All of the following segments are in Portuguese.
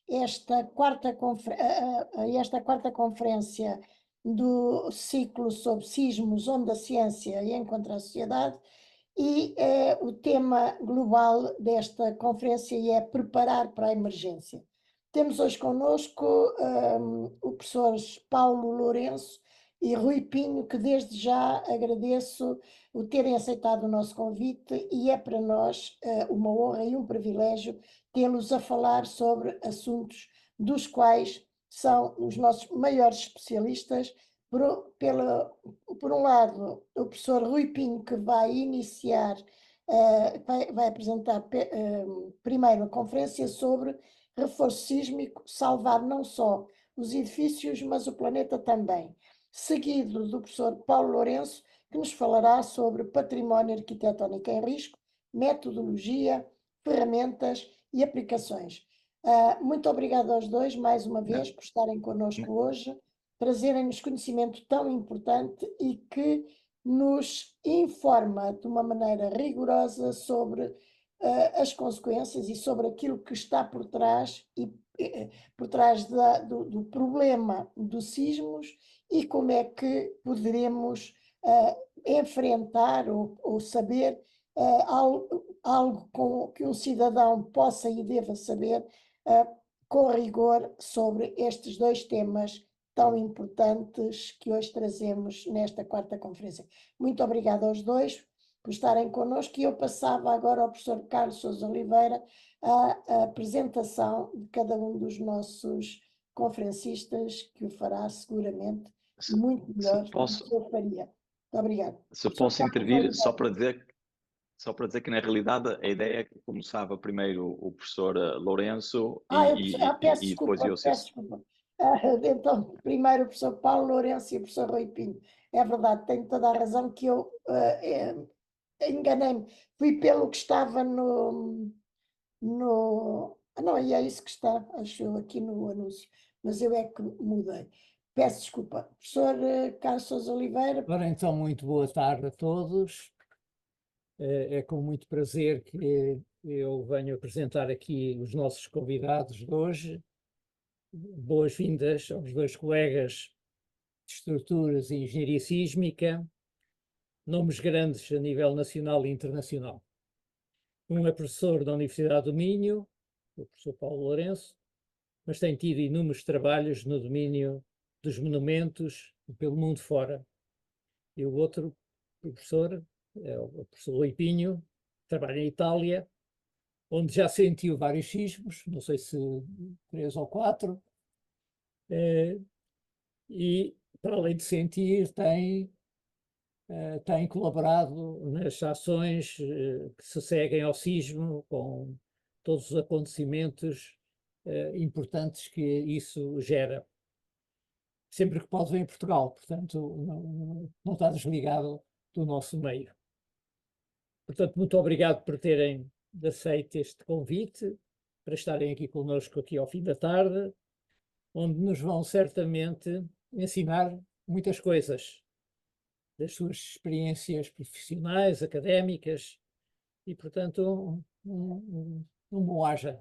esta quarta conferência do ciclo sobre sismos, onde a ciência encontra a sociedade, e o tema global desta conferência é preparar para a emergência. Temos hoje connosco o professor Paulo Lourenço e Rui Pinho, que desde já agradeço o terem aceitado o nosso convite, e é para nós uma honra e um privilégio tê-los a falar sobre assuntos dos quais são os nossos maiores especialistas. Por um lado, o professor Rui Pinho, que vai iniciar, vai apresentar primeiro a conferência sobre reforço sísmico, salvar não só os edifícios, mas o planeta também. Seguido do professor Paulo Lourenço, que nos falará sobre património arquitetónico em risco, metodologia, ferramentas e aplicações. Muito obrigado aos dois, mais uma vez, por estarem connosco hoje, trazerem-nos conhecimento tão importante e que nos informa de uma maneira rigorosa sobre as consequências e sobre aquilo que está por trás, por trás do problema dos sismos, e como é que poderemos enfrentar ou saber algo que um cidadão possa e deva saber com rigor sobre estes dois temas tão importantes que hoje trazemos nesta quarta conferência. Muito obrigada aos dois por estarem connosco, e eu passava agora ao professor Carlos Sousa Oliveira a apresentação de cada um dos nossos conferencistas, que o fará seguramente muito melhor do que eu faria. Muito obrigada. Se eu posso intervir, só para dizer que na realidade a ideia é que começava primeiro o professor Lourenço e depois eu. Peço desculpa. Então, primeiro o professor Paulo Lourenço e o professor Rui Pinho. É verdade, tenho toda a razão que eu enganei-me. Fui pelo que estava não, e é isso que está, acho eu, aqui no anúncio, mas eu é que mudei. Peço desculpa. Professor Carlos Sousa Oliveira. Ora, então, muito boa tarde a todos. É com muito prazer que eu venho apresentar aqui os nossos convidados de hoje. Boas-vindas aos dois colegas de Estruturas e Engenharia Sísmica, nomes grandes a nível nacional e internacional. Um é professor da Universidade do Minho, o professor Paulo Lourenço, mas tem tido inúmeros trabalhos no domínio dos monumentos pelo mundo fora. E o outro professor é o professor Rui Pinho, trabalha em Itália, onde já sentiu vários sismos, não sei se 3 ou 4, e para além de sentir, tem colaborado nas ações que se seguem ao sismo, com todos os acontecimentos importantes que isso gera. Sempre que pode vir em Portugal, portanto não está desligado do nosso meio. Portanto, muito obrigado por terem aceito este convite, para estarem aqui connosco aqui ao fim da tarde, onde nos vão certamente ensinar muitas coisas das suas experiências profissionais, académicas, e portanto um bom haja.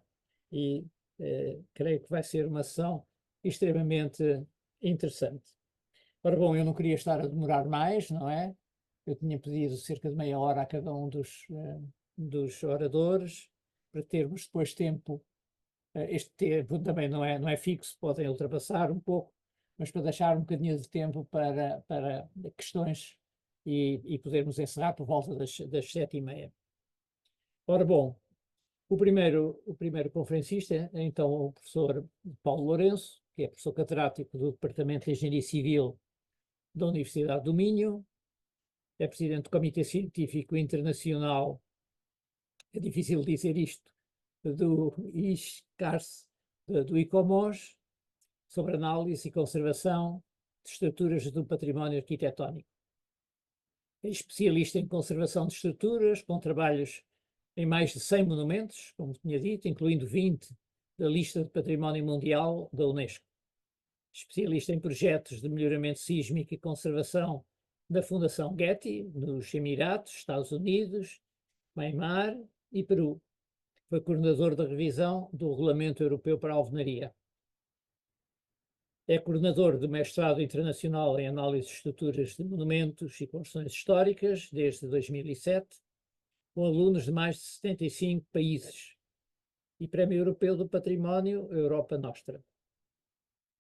E creio que vai ser uma sessão extremamente interessante. Ora bom, eu não queria estar a demorar mais, não é? Eu tinha pedido cerca de meia hora a cada um dos oradores, para termos depois tempo. Este tempo também não é fixo, podem ultrapassar um pouco, mas para deixar um bocadinho de tempo para questões e podermos encerrar por volta das 7h30. Ora bom, o primeiro conferencista é então o professor Paulo Lourenço, que é professor catedrático do Departamento de Engenharia Civil da Universidade do Minho, é presidente do Comitê Científico Internacional, é difícil dizer isto, do ICARS, do ICOMOS, sobre análise e conservação de estruturas do património arquitetónico. É especialista em conservação de estruturas, com trabalhos em mais de 100 monumentos, como tinha dito, incluindo 20 da lista de Património Mundial da Unesco. Especialista em projetos de melhoramento sísmico e conservação da Fundação Getty, nos Emirados, Estados Unidos, Myanmar e Peru. foi coordenador da revisão do Regulamento Europeu para a Alvenaria. É coordenador de mestrado internacional em análise de estruturas de monumentos e construções históricas desde 2007, com alunos de mais de 75 países, e Prémio Europeu do Património Europa Nostra.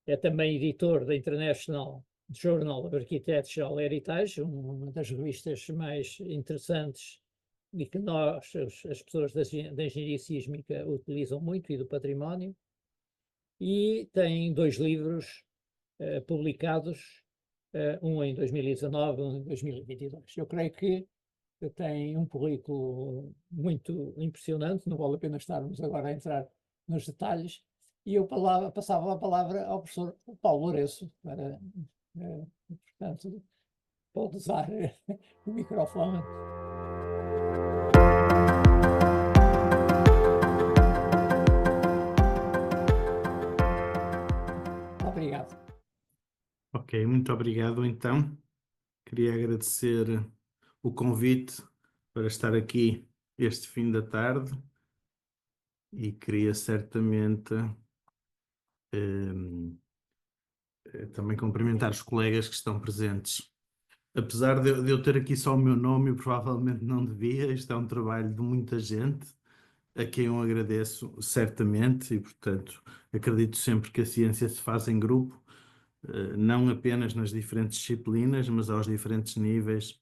É também editor da International Journal of Architectural Heritage, uma das revistas mais interessantes e que nós, as pessoas da engenharia sísmica, utilizam muito, e do património. E tem 2 livros publicados, um em 2019, um em 2022. Eu creio que tem um currículo muito impressionante, não vale a pena estarmos agora a entrar nos detalhes, e eu passava a palavra ao professor Paulo Lourenço, para, portanto, pode usar o microfone. Obrigado. Ok, muito obrigado. Então, queria agradecer o convite para estar aqui este fim da tarde e queria certamente também cumprimentar os colegas que estão presentes. Apesar de eu ter aqui só o meu nome, eu provavelmente não devia. Isto é um trabalho de muita gente, a quem eu agradeço certamente, e portanto acredito sempre que a ciência se faz em grupo, não apenas nas diferentes disciplinas, mas aos diferentes níveis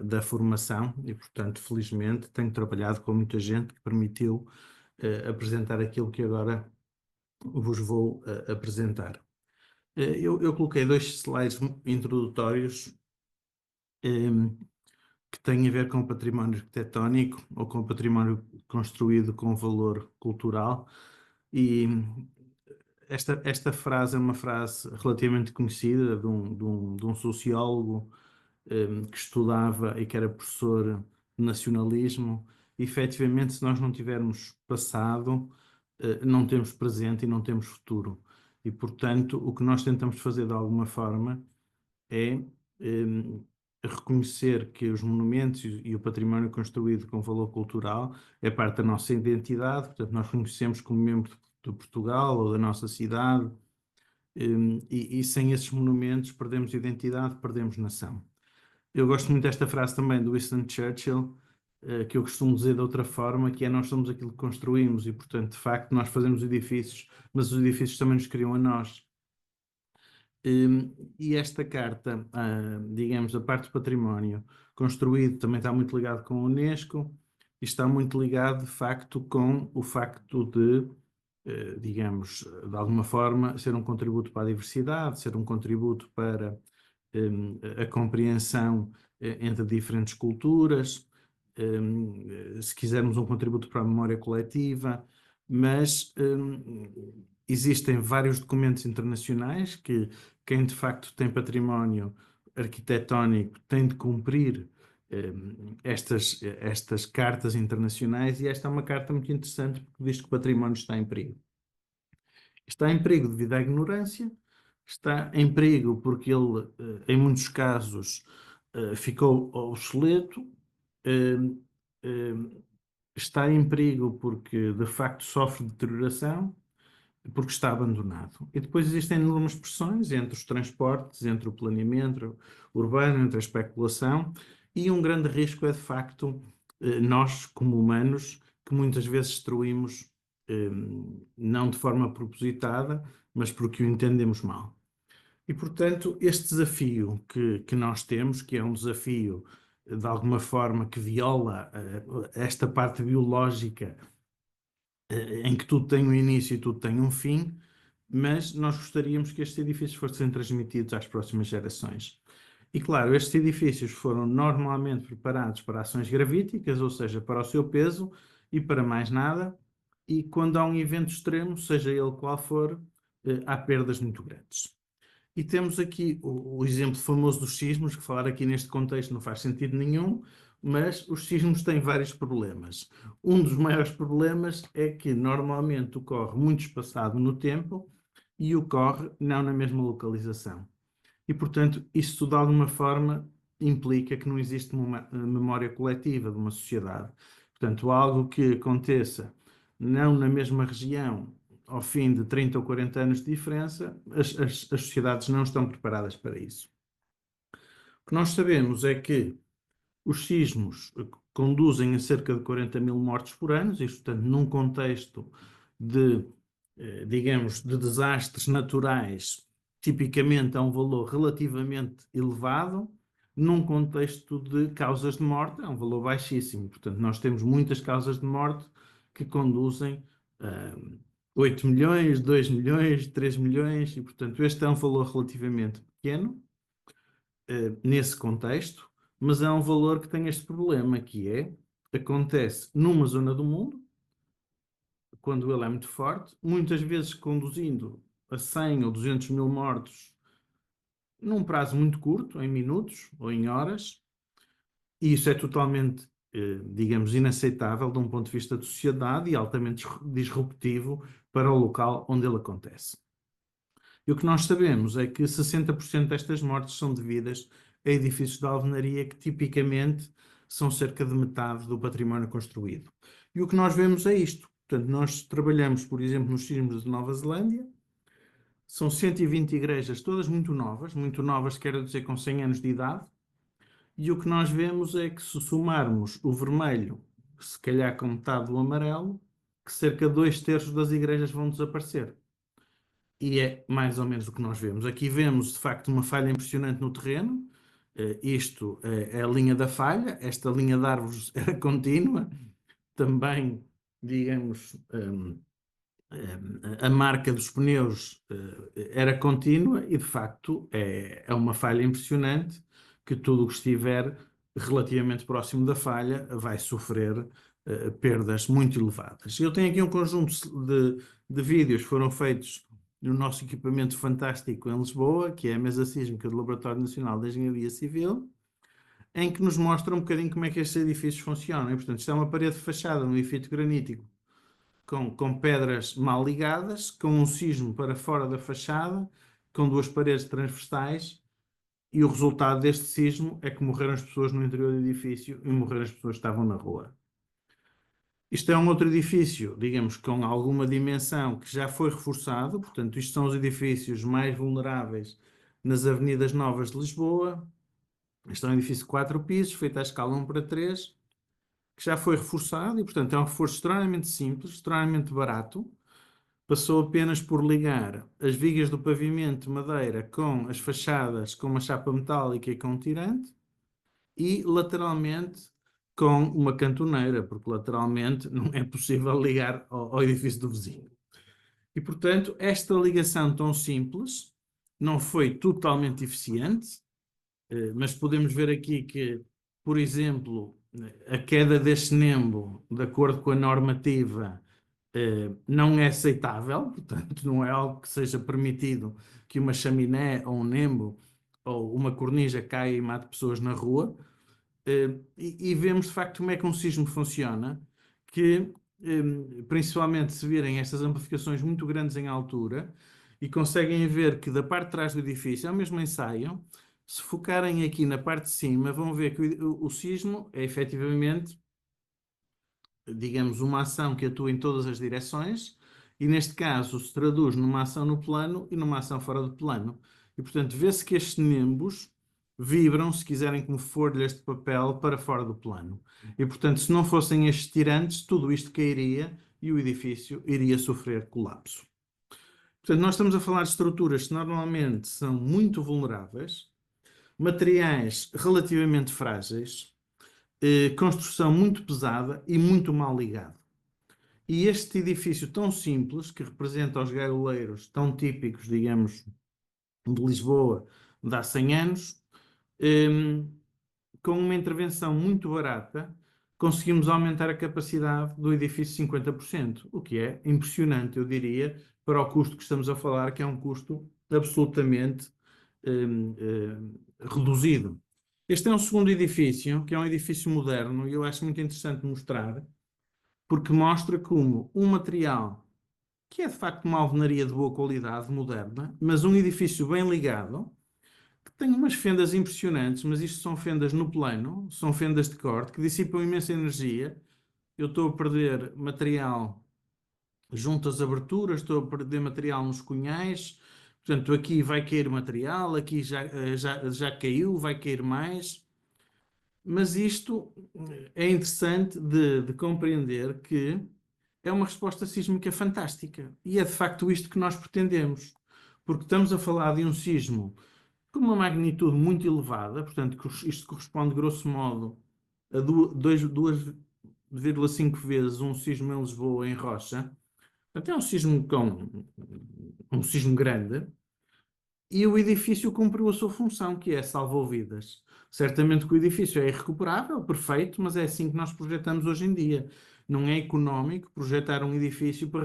da formação, e portanto felizmente tenho trabalhado com muita gente que permitiu apresentar aquilo que agora vos vou apresentar. Eu coloquei 2 slides introdutórios que têm a ver com património arquitetónico ou com património construído com valor cultural, e esta frase é uma frase relativamente conhecida de um sociólogo que estudava e que era professor de nacionalismo. E, efetivamente, se nós não tivermos passado, não temos presente e não temos futuro. E, portanto, o que nós tentamos fazer de alguma forma é reconhecer que os monumentos e o património construído com valor cultural é parte da nossa identidade. Portanto, nós conhecemos como membro de Portugal ou da nossa cidade, e sem esses monumentos perdemos identidade, perdemos nação. Eu gosto muito desta frase também do Winston Churchill, que eu costumo dizer de outra forma, que é: nós somos aquilo que construímos, e portanto, de facto, nós fazemos edifícios, mas os edifícios também nos criam a nós. E esta carta, digamos, a parte do património construído, também está muito ligado com a Unesco, e está muito ligado, de facto, com o facto de, digamos, de alguma forma, ser um contributo para a diversidade, ser um contributo para a compreensão entre diferentes culturas, se quisermos um contributo para a memória coletiva, mas existem vários documentos internacionais que quem de facto tem património arquitetónico tem de cumprir estas cartas internacionais, e esta é uma carta muito interessante porque diz que o património está em perigo. Está em perigo devido à ignorância, está em perigo porque ele, em muitos casos, ficou obsoleto, está em perigo porque, de facto, sofre deterioração, porque está abandonado. E depois existem enormes pressões entre os transportes, entre o planeamento urbano, entre a especulação, e um grande risco é, de facto, nós, como humanos, que muitas vezes destruímos, não de forma propositada, mas porque o entendemos mal. E, portanto, este desafio que nós temos, que é um desafio, de alguma forma, que viola esta parte biológica, em que tudo tem um início e tudo tem um fim, mas nós gostaríamos que estes edifícios fossem transmitidos às próximas gerações. E, claro, estes edifícios foram normalmente preparados para ações gravíticas, ou seja, para o seu peso e para mais nada, e quando há um evento extremo, seja ele qual for, há perdas muito grandes. E temos aqui o exemplo famoso dos sismos, que falar aqui neste contexto não faz sentido nenhum, mas os sismos têm vários problemas. Um dos maiores problemas é que normalmente ocorre muito espaçado no tempo e ocorre não na mesma localização. E, portanto, isso de alguma forma implica que não existe uma memória coletiva de uma sociedade. Portanto, algo que aconteça não na mesma região, ao fim de 30 ou 40 anos de diferença, as sociedades não estão preparadas para isso. O que nós sabemos é que os sismos conduzem a cerca de 40 mil mortes por ano, isto, portanto, num contexto de, digamos, de desastres naturais, tipicamente é um valor relativamente elevado, num contexto de causas de morte é um valor baixíssimo. Portanto, nós temos muitas causas de morte que conduzem a 8 milhões, 2 milhões, 3 milhões, e, portanto, este é um valor relativamente pequeno nesse contexto, mas é um valor que tem este problema, que acontece numa zona do mundo, quando ele é muito forte, muitas vezes conduzindo a 100 ou 200 mil mortos num prazo muito curto, em minutos ou em horas, e isso é totalmente, digamos, inaceitável de um ponto de vista de sociedade e altamente disruptivo para o local onde ele acontece. E o que nós sabemos é que 60% destas mortes são devidas a edifícios de alvenaria que tipicamente são cerca de metade do património construído. E o que nós vemos é isto. Portanto, nós trabalhamos, por exemplo, nos sismos de Nova Zelândia, são 120 igrejas, todas muito novas, quero dizer, com 100 anos de idade, e o que nós vemos é que se somarmos o vermelho, se calhar com metade do amarelo, que cerca de 2/3 das igrejas vão desaparecer. E é mais ou menos o que nós vemos. Aqui vemos, de facto, uma falha impressionante no terreno. Isto é a linha da falha. Esta linha de árvores era contínua. Também, digamos, a marca dos pneus era contínua e, de facto, é uma falha impressionante que tudo o que estiver relativamente próximo da falha vai sofrer perdas muito elevadas. Eu tenho aqui um conjunto de vídeos que foram feitos no nosso equipamento fantástico em Lisboa, que é a mesa sísmica do Laboratório Nacional de Engenharia Civil, em que nos mostra um bocadinho como é que estes edifícios funcionam. E, portanto, isto é uma parede de fachada no edifício granítico com pedras mal ligadas, com um sismo para fora da fachada, com duas paredes transversais, e o resultado deste sismo é que morreram as pessoas no interior do edifício e morreram as pessoas que estavam na rua. Isto é um outro edifício, digamos, com alguma dimensão que já foi reforçado, portanto, isto são os edifícios mais vulneráveis nas avenidas novas de Lisboa. Este é um edifício de 4 pisos, feito à escala 1:3, que já foi reforçado e, portanto, é um reforço extremamente simples, extremamente barato. Passou apenas por ligar as vigas do pavimento de madeira com as fachadas com uma chapa metálica e com um tirante e lateralmente com uma cantoneira, porque lateralmente não é possível ligar ao edifício do vizinho. E, portanto, esta ligação tão simples não foi totalmente eficiente, mas podemos ver aqui que, por exemplo, a queda deste nembo, de acordo com a normativa, não é aceitável, portanto, não é algo que seja permitido que uma chaminé ou um nembo ou uma cornija caia e mate pessoas na rua. E vemos de facto como é que um sismo funciona, que principalmente se virem estas amplificações muito grandes em altura e conseguem ver que da parte de trás do edifício, ao mesmo ensaio, se focarem aqui na parte de cima, vão ver que o sismo é efetivamente, digamos, uma ação que atua em todas as direções e neste caso se traduz numa ação no plano e numa ação fora do plano. E portanto vê-se que estes nimbos vibram, se quiserem, como folhas de papel para fora do plano. E, portanto, se não fossem estes tirantes, tudo isto cairia e o edifício iria sofrer colapso. Portanto, nós estamos a falar de estruturas que normalmente são muito vulneráveis, materiais relativamente frágeis, construção muito pesada e muito mal ligado. E este edifício tão simples, que representa os gaioleiros tão típicos, digamos, de Lisboa de há 100 anos, com uma intervenção muito barata, conseguimos aumentar a capacidade do edifício 50%, o que é impressionante, eu diria, para o custo que estamos a falar, que é um custo absolutamente reduzido. Este é um segundo edifício, que é um edifício moderno, e eu acho muito interessante mostrar, porque mostra como um material que é de facto uma alvenaria de boa qualidade, moderna, mas um edifício bem ligado, que tem umas fendas impressionantes, mas isto são fendas no plano, são fendas de corte, que dissipam imensa energia. Eu estou a perder material junto às aberturas, estou a perder material nos cunhais, portanto aqui vai cair material, aqui já caiu, vai cair mais. Mas isto é interessante de compreender que é uma resposta sísmica fantástica. E é de facto isto que nós pretendemos. Porque estamos a falar de um sismo com uma magnitude muito elevada, portanto, isto corresponde, grosso modo, a 2,5 vezes um sismo em Lisboa, em Rocha. Portanto, é um sismo grande. E o edifício cumpriu a sua função, que é salvou vidas. Certamente que o edifício é irrecuperável, perfeito, mas é assim que nós projetamos hoje em dia. Não é económico projetar um edifício para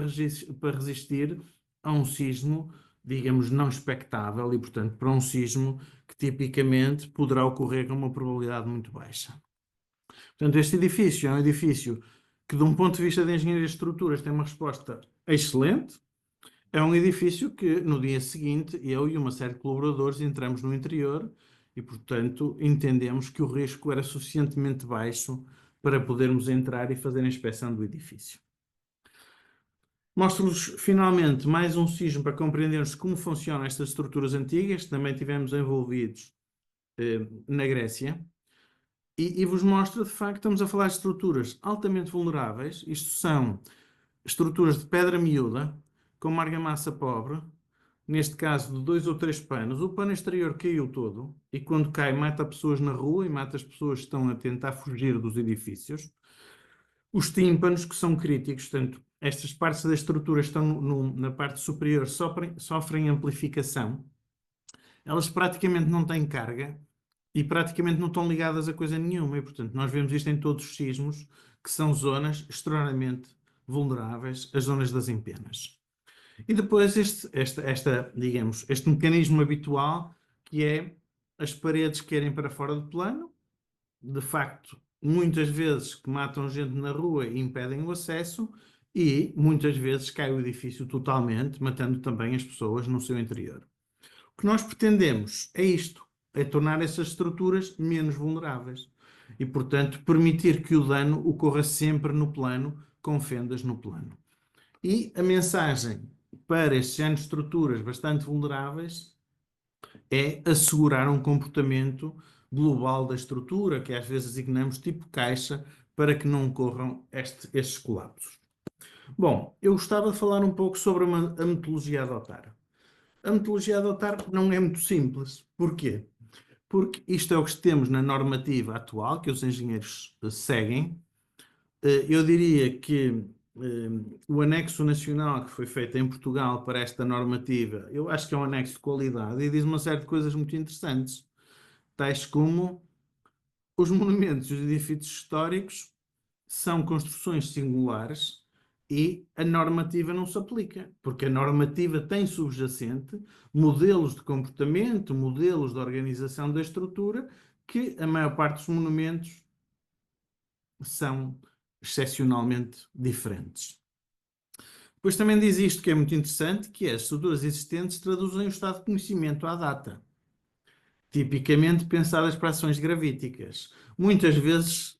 resistir a um sismo, digamos, não expectável e, portanto, para um sismo que tipicamente poderá ocorrer com uma probabilidade muito baixa. Portanto, este edifício é um edifício que, de um ponto de vista de engenharia de estruturas, tem uma resposta excelente. É um edifício que, no dia seguinte, eu e uma série de colaboradores entramos no interior e, portanto, entendemos que o risco era suficientemente baixo para podermos entrar e fazer a inspeção do edifício. Mostro-vos, finalmente, mais um sismo para compreendermos como funcionam estas estruturas antigas, que também tivemos envolvidos na Grécia. E vos mostro, de facto, estamos a falar de estruturas altamente vulneráveis. Isto são estruturas de pedra miúda, com uma argamassa pobre, neste caso de 2 ou 3 panos. O pano exterior caiu todo e quando cai mata pessoas na rua e mata as pessoas que estão a tentar fugir dos edifícios. Os tímpanos, que são críticos, portanto, estas partes da estrutura estão na parte superior, sofrem amplificação. Elas praticamente não têm carga e praticamente não estão ligadas a coisa nenhuma. E, portanto, nós vemos isto em todos os sismos, que são zonas extremamente vulneráveis, as zonas das empenas. E depois digamos, este mecanismo habitual, que é as paredes que querem para fora do plano, de facto, muitas vezes que matam gente na rua e impedem o acesso, e muitas vezes cai o edifício totalmente, matando também as pessoas no seu interior. O que nós pretendemos é isto, é tornar essas estruturas menos vulneráveis e, portanto, permitir que o dano ocorra sempre no plano, com fendas no plano. E a mensagem para estes géneros de estruturas bastante vulneráveis é assegurar um comportamento global da estrutura, que às vezes designamos tipo caixa, para que não ocorram estes colapsos. Bom, eu gostava de falar um pouco sobre a metodologia a adotar. A metodologia a adotar não é muito simples. Porquê? Porque isto é o que temos na normativa atual, que os engenheiros seguem. Eu diria que o anexo nacional que foi feito em Portugal para esta normativa, eu acho que é um anexo de qualidade e diz uma série de coisas muito interessantes, tais como os monumentos e os edifícios históricos são construções singulares e a normativa não se aplica, porque a normativa tem subjacente modelos de comportamento, modelos de organização da estrutura, que a maior parte dos monumentos são excepcionalmente diferentes. Depois também diz isto que é muito interessante, que é as estruturas existentes traduzem o estado de conhecimento à data, tipicamente pensadas para ações gravíticas. Muitas vezes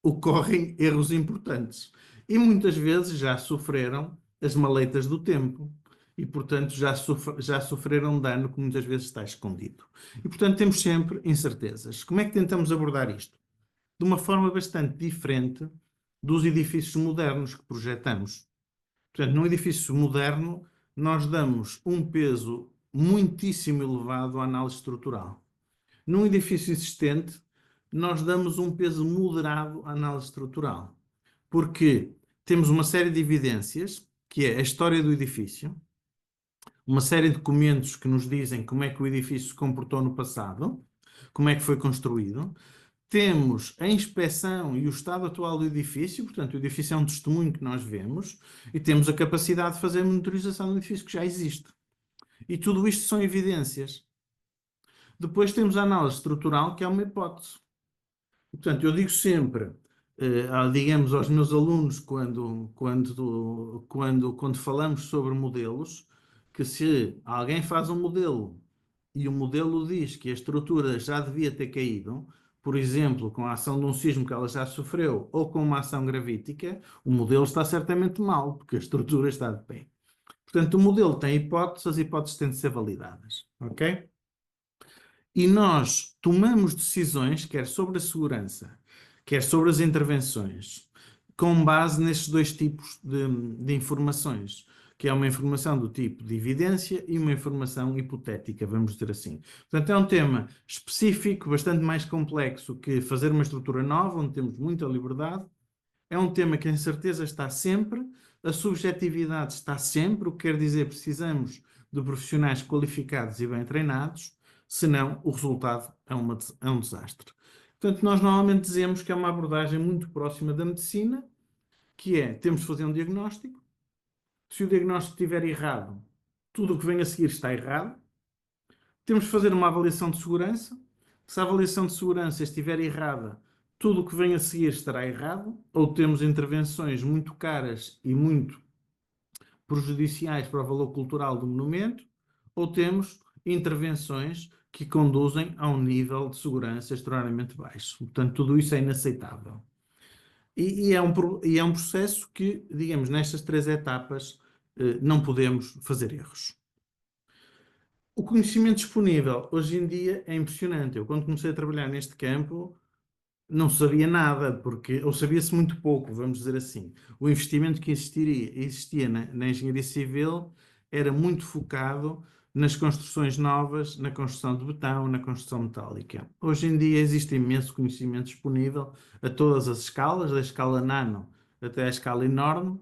ocorrem erros importantes e muitas vezes já sofreram as maleitas do tempo e, portanto, já sofreram dano que muitas vezes está escondido. E, portanto, temos sempre incertezas. Como é que tentamos abordar isto? De uma forma bastante diferente dos edifícios modernos que projetamos. Portanto, num edifício moderno, nós damos um peso muitíssimo elevado à análise estrutural. Num edifício existente, nós damos um peso moderado à análise estrutural. Porque temos uma série de evidências, que é a história do edifício, uma série de documentos que nos dizem como é que o edifício se comportou no passado, como é que foi construído. Temos a inspeção e o estado atual do edifício, portanto, o edifício é um testemunho que nós vemos, e temos a capacidade de fazer monitorização do edifício que já existe. E tudo isto são evidências. Depois temos a análise estrutural, que é uma hipótese. E, portanto, eu digo sempre, digamos, aos meus alunos, quando falamos sobre modelos, que se alguém faz um modelo e o modelo diz que a estrutura já devia ter caído, por exemplo, com a ação de um sismo que ela já sofreu ou com uma ação gravítica, o modelo está certamente mal, porque a estrutura está de pé. Portanto, o modelo tem hipóteses, as hipóteses têm de ser validadas, ok? E nós tomamos decisões, quer sobre a segurança, quer sobre as intervenções, com base nestes dois tipos de informações, que é uma informação do tipo de evidência e uma informação hipotética, vamos dizer assim. Portanto, é um tema específico, bastante mais complexo que fazer uma estrutura nova, onde temos muita liberdade. É um tema que a incerteza está sempre, a subjetividade está sempre, o que quer dizer precisamos de profissionais qualificados e bem treinados, senão o resultado é um desastre. Portanto, nós normalmente dizemos que é uma abordagem muito próxima da medicina, que é, temos de fazer um diagnóstico, se o diagnóstico estiver errado, tudo o que vem a seguir está errado, temos de fazer uma avaliação de segurança, se a avaliação de segurança estiver errada, tudo o que vem a seguir estará errado, ou temos intervenções muito caras e muito prejudiciais para o valor cultural do monumento, ou temos intervenções que conduzem a um nível de segurança extraordinariamente baixo. Portanto, tudo isso é inaceitável. E é um processo que, digamos, nestas 3 etapas, não podemos fazer erros. O conhecimento disponível hoje em dia é impressionante. Eu, quando comecei a trabalhar neste campo, não sabia nada, ou sabia-se muito pouco, vamos dizer assim. O investimento que existia na engenharia civil era muito focado nas construções novas, na construção de betão, na construção metálica. Hoje em dia existe imenso conhecimento disponível a todas as escalas, da escala nano até a escala enorme.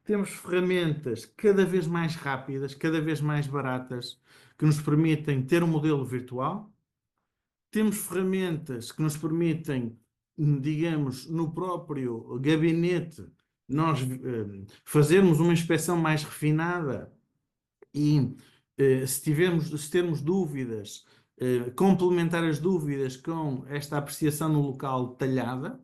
Temos ferramentas cada vez mais rápidas, cada vez mais baratas, que nos permitem ter um modelo virtual. Temos ferramentas que nos permitem, digamos, no próprio gabinete, nós fazermos uma inspeção mais refinada e, se termos dúvidas, complementar as dúvidas com esta apreciação no local detalhada.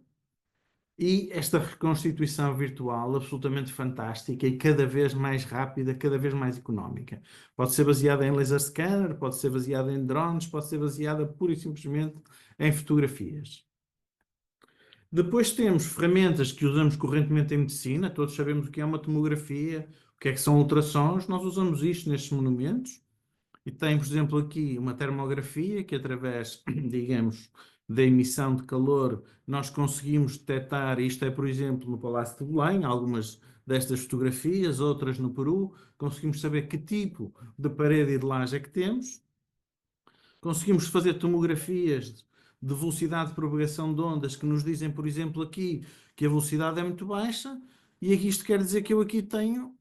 E esta reconstituição virtual absolutamente fantástica e cada vez mais rápida, cada vez mais económica. Pode ser baseada em laser scanner, pode ser baseada em drones, pode ser baseada pura e simplesmente em fotografias. Depois temos ferramentas que usamos correntemente em medicina, todos sabemos o que é uma tomografia, o que é que são ultrassons, nós usamos isto nestes monumentos. E tem, por exemplo, aqui uma termografia que através, digamos, da emissão de calor, nós conseguimos detectar, isto é, por exemplo, no Palácio de Belém, algumas destas fotografias, outras no Peru, conseguimos saber que tipo de parede e de laje é que temos. Conseguimos fazer tomografias de velocidade de propagação de ondas que nos dizem, por exemplo, aqui que a velocidade é muito baixa e aqui isto quer dizer que eu aqui tenho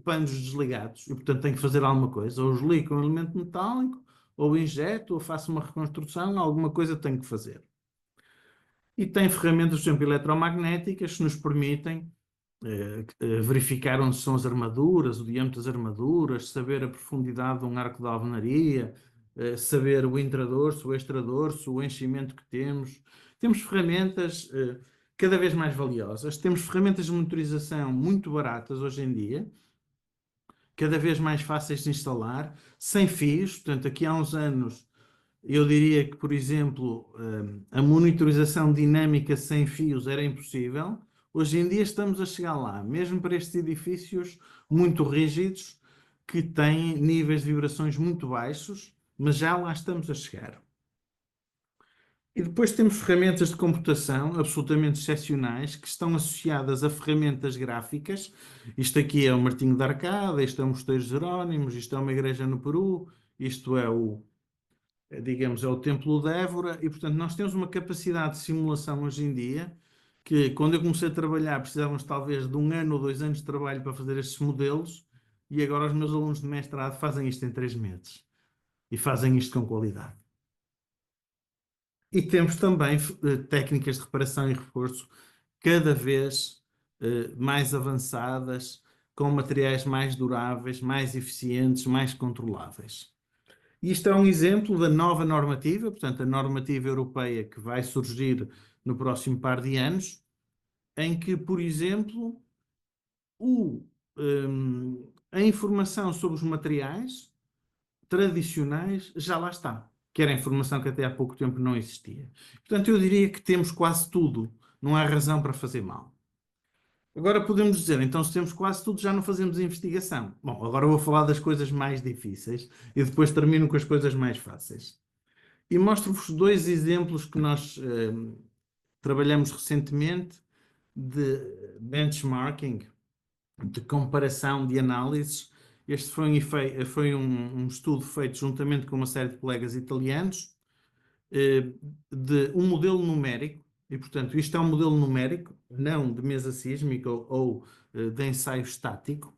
panos desligados e, portanto, tenho que fazer alguma coisa. Ou desligo com um elemento metálico, ou injeto, ou faço uma reconstrução, alguma coisa tenho que fazer. E tem ferramentas, por exemplo, eletromagnéticas que nos permitem verificar onde são as armaduras, o diâmetro das armaduras, saber a profundidade de um arco de alvenaria, saber o intradorso, o extradorso, o enchimento que temos. Temos ferramentas cada vez mais valiosas. Temos ferramentas de monitorização muito baratas hoje em dia, cada vez mais fáceis de instalar, sem fios. Portanto, aqui há uns anos, eu diria que, por exemplo, a monitorização dinâmica sem fios era impossível. Hoje em dia estamos a chegar lá, mesmo para estes edifícios muito rígidos, que têm níveis de vibrações muito baixos, mas já lá estamos a chegar. E depois temos ferramentas de computação absolutamente excepcionais que estão associadas a ferramentas gráficas. Isto aqui é o Martinho de Arcada, isto é o Mosteiro Jerónimos, isto é uma igreja no Peru, isto é digamos, é o Templo de Évora, e portanto nós temos uma capacidade de simulação hoje em dia que quando eu comecei a trabalhar precisávamos talvez de 1 ano ou 2 anos de trabalho para fazer estes modelos, e agora os meus alunos de mestrado fazem isto em 3 meses e fazem isto com qualidade. E temos também técnicas de reparação e reforço cada vez mais avançadas, com materiais mais duráveis, mais eficientes, mais controláveis. Isto é um exemplo da nova normativa, portanto, a normativa europeia que vai surgir no próximo par de anos, em que, por exemplo, a informação sobre os materiais tradicionais já lá está, que que era informação que até há pouco tempo não existia. Portanto, eu diria que temos quase tudo, não há razão para fazer mal. Agora podemos dizer, então se temos quase tudo, já não fazemos investigação. Bom, agora vou falar das coisas mais difíceis e depois termino com as coisas mais fáceis. E mostro-vos 2 exemplos que nós trabalhamos recentemente de benchmarking, de comparação de análises. Este foi um estudo feito juntamente com uma série de colegas italianos de um modelo numérico, e portanto isto é um modelo numérico, não de mesa sísmica ou de ensaio estático,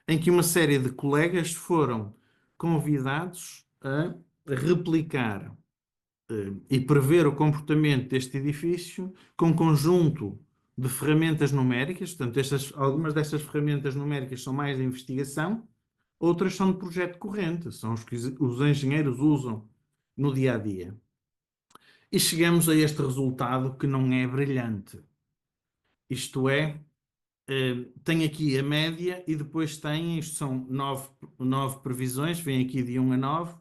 em que uma série de colegas foram convidados a replicar e prever o comportamento deste edifício com um conjunto de ferramentas numéricas. Portanto, algumas destas ferramentas numéricas são mais de investigação, outras são de projeto corrente, são os que os engenheiros usam no dia a dia. E chegamos a este resultado que não é brilhante. Isto é, tem aqui a média e depois isto são 9 previsões, vem aqui de 1 a 9,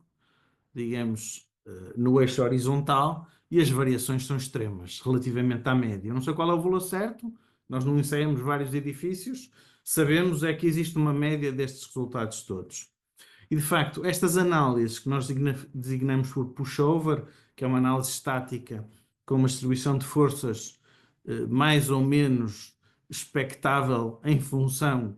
digamos, no eixo horizontal, e as variações são extremas relativamente à média. Eu não sei qual é o valor certo, nós não ensaiamos vários edifícios, sabemos é que existe uma média destes resultados todos. E, de facto, estas análises que nós designamos por pushover, que é uma análise estática com uma distribuição de forças mais ou menos expectável em função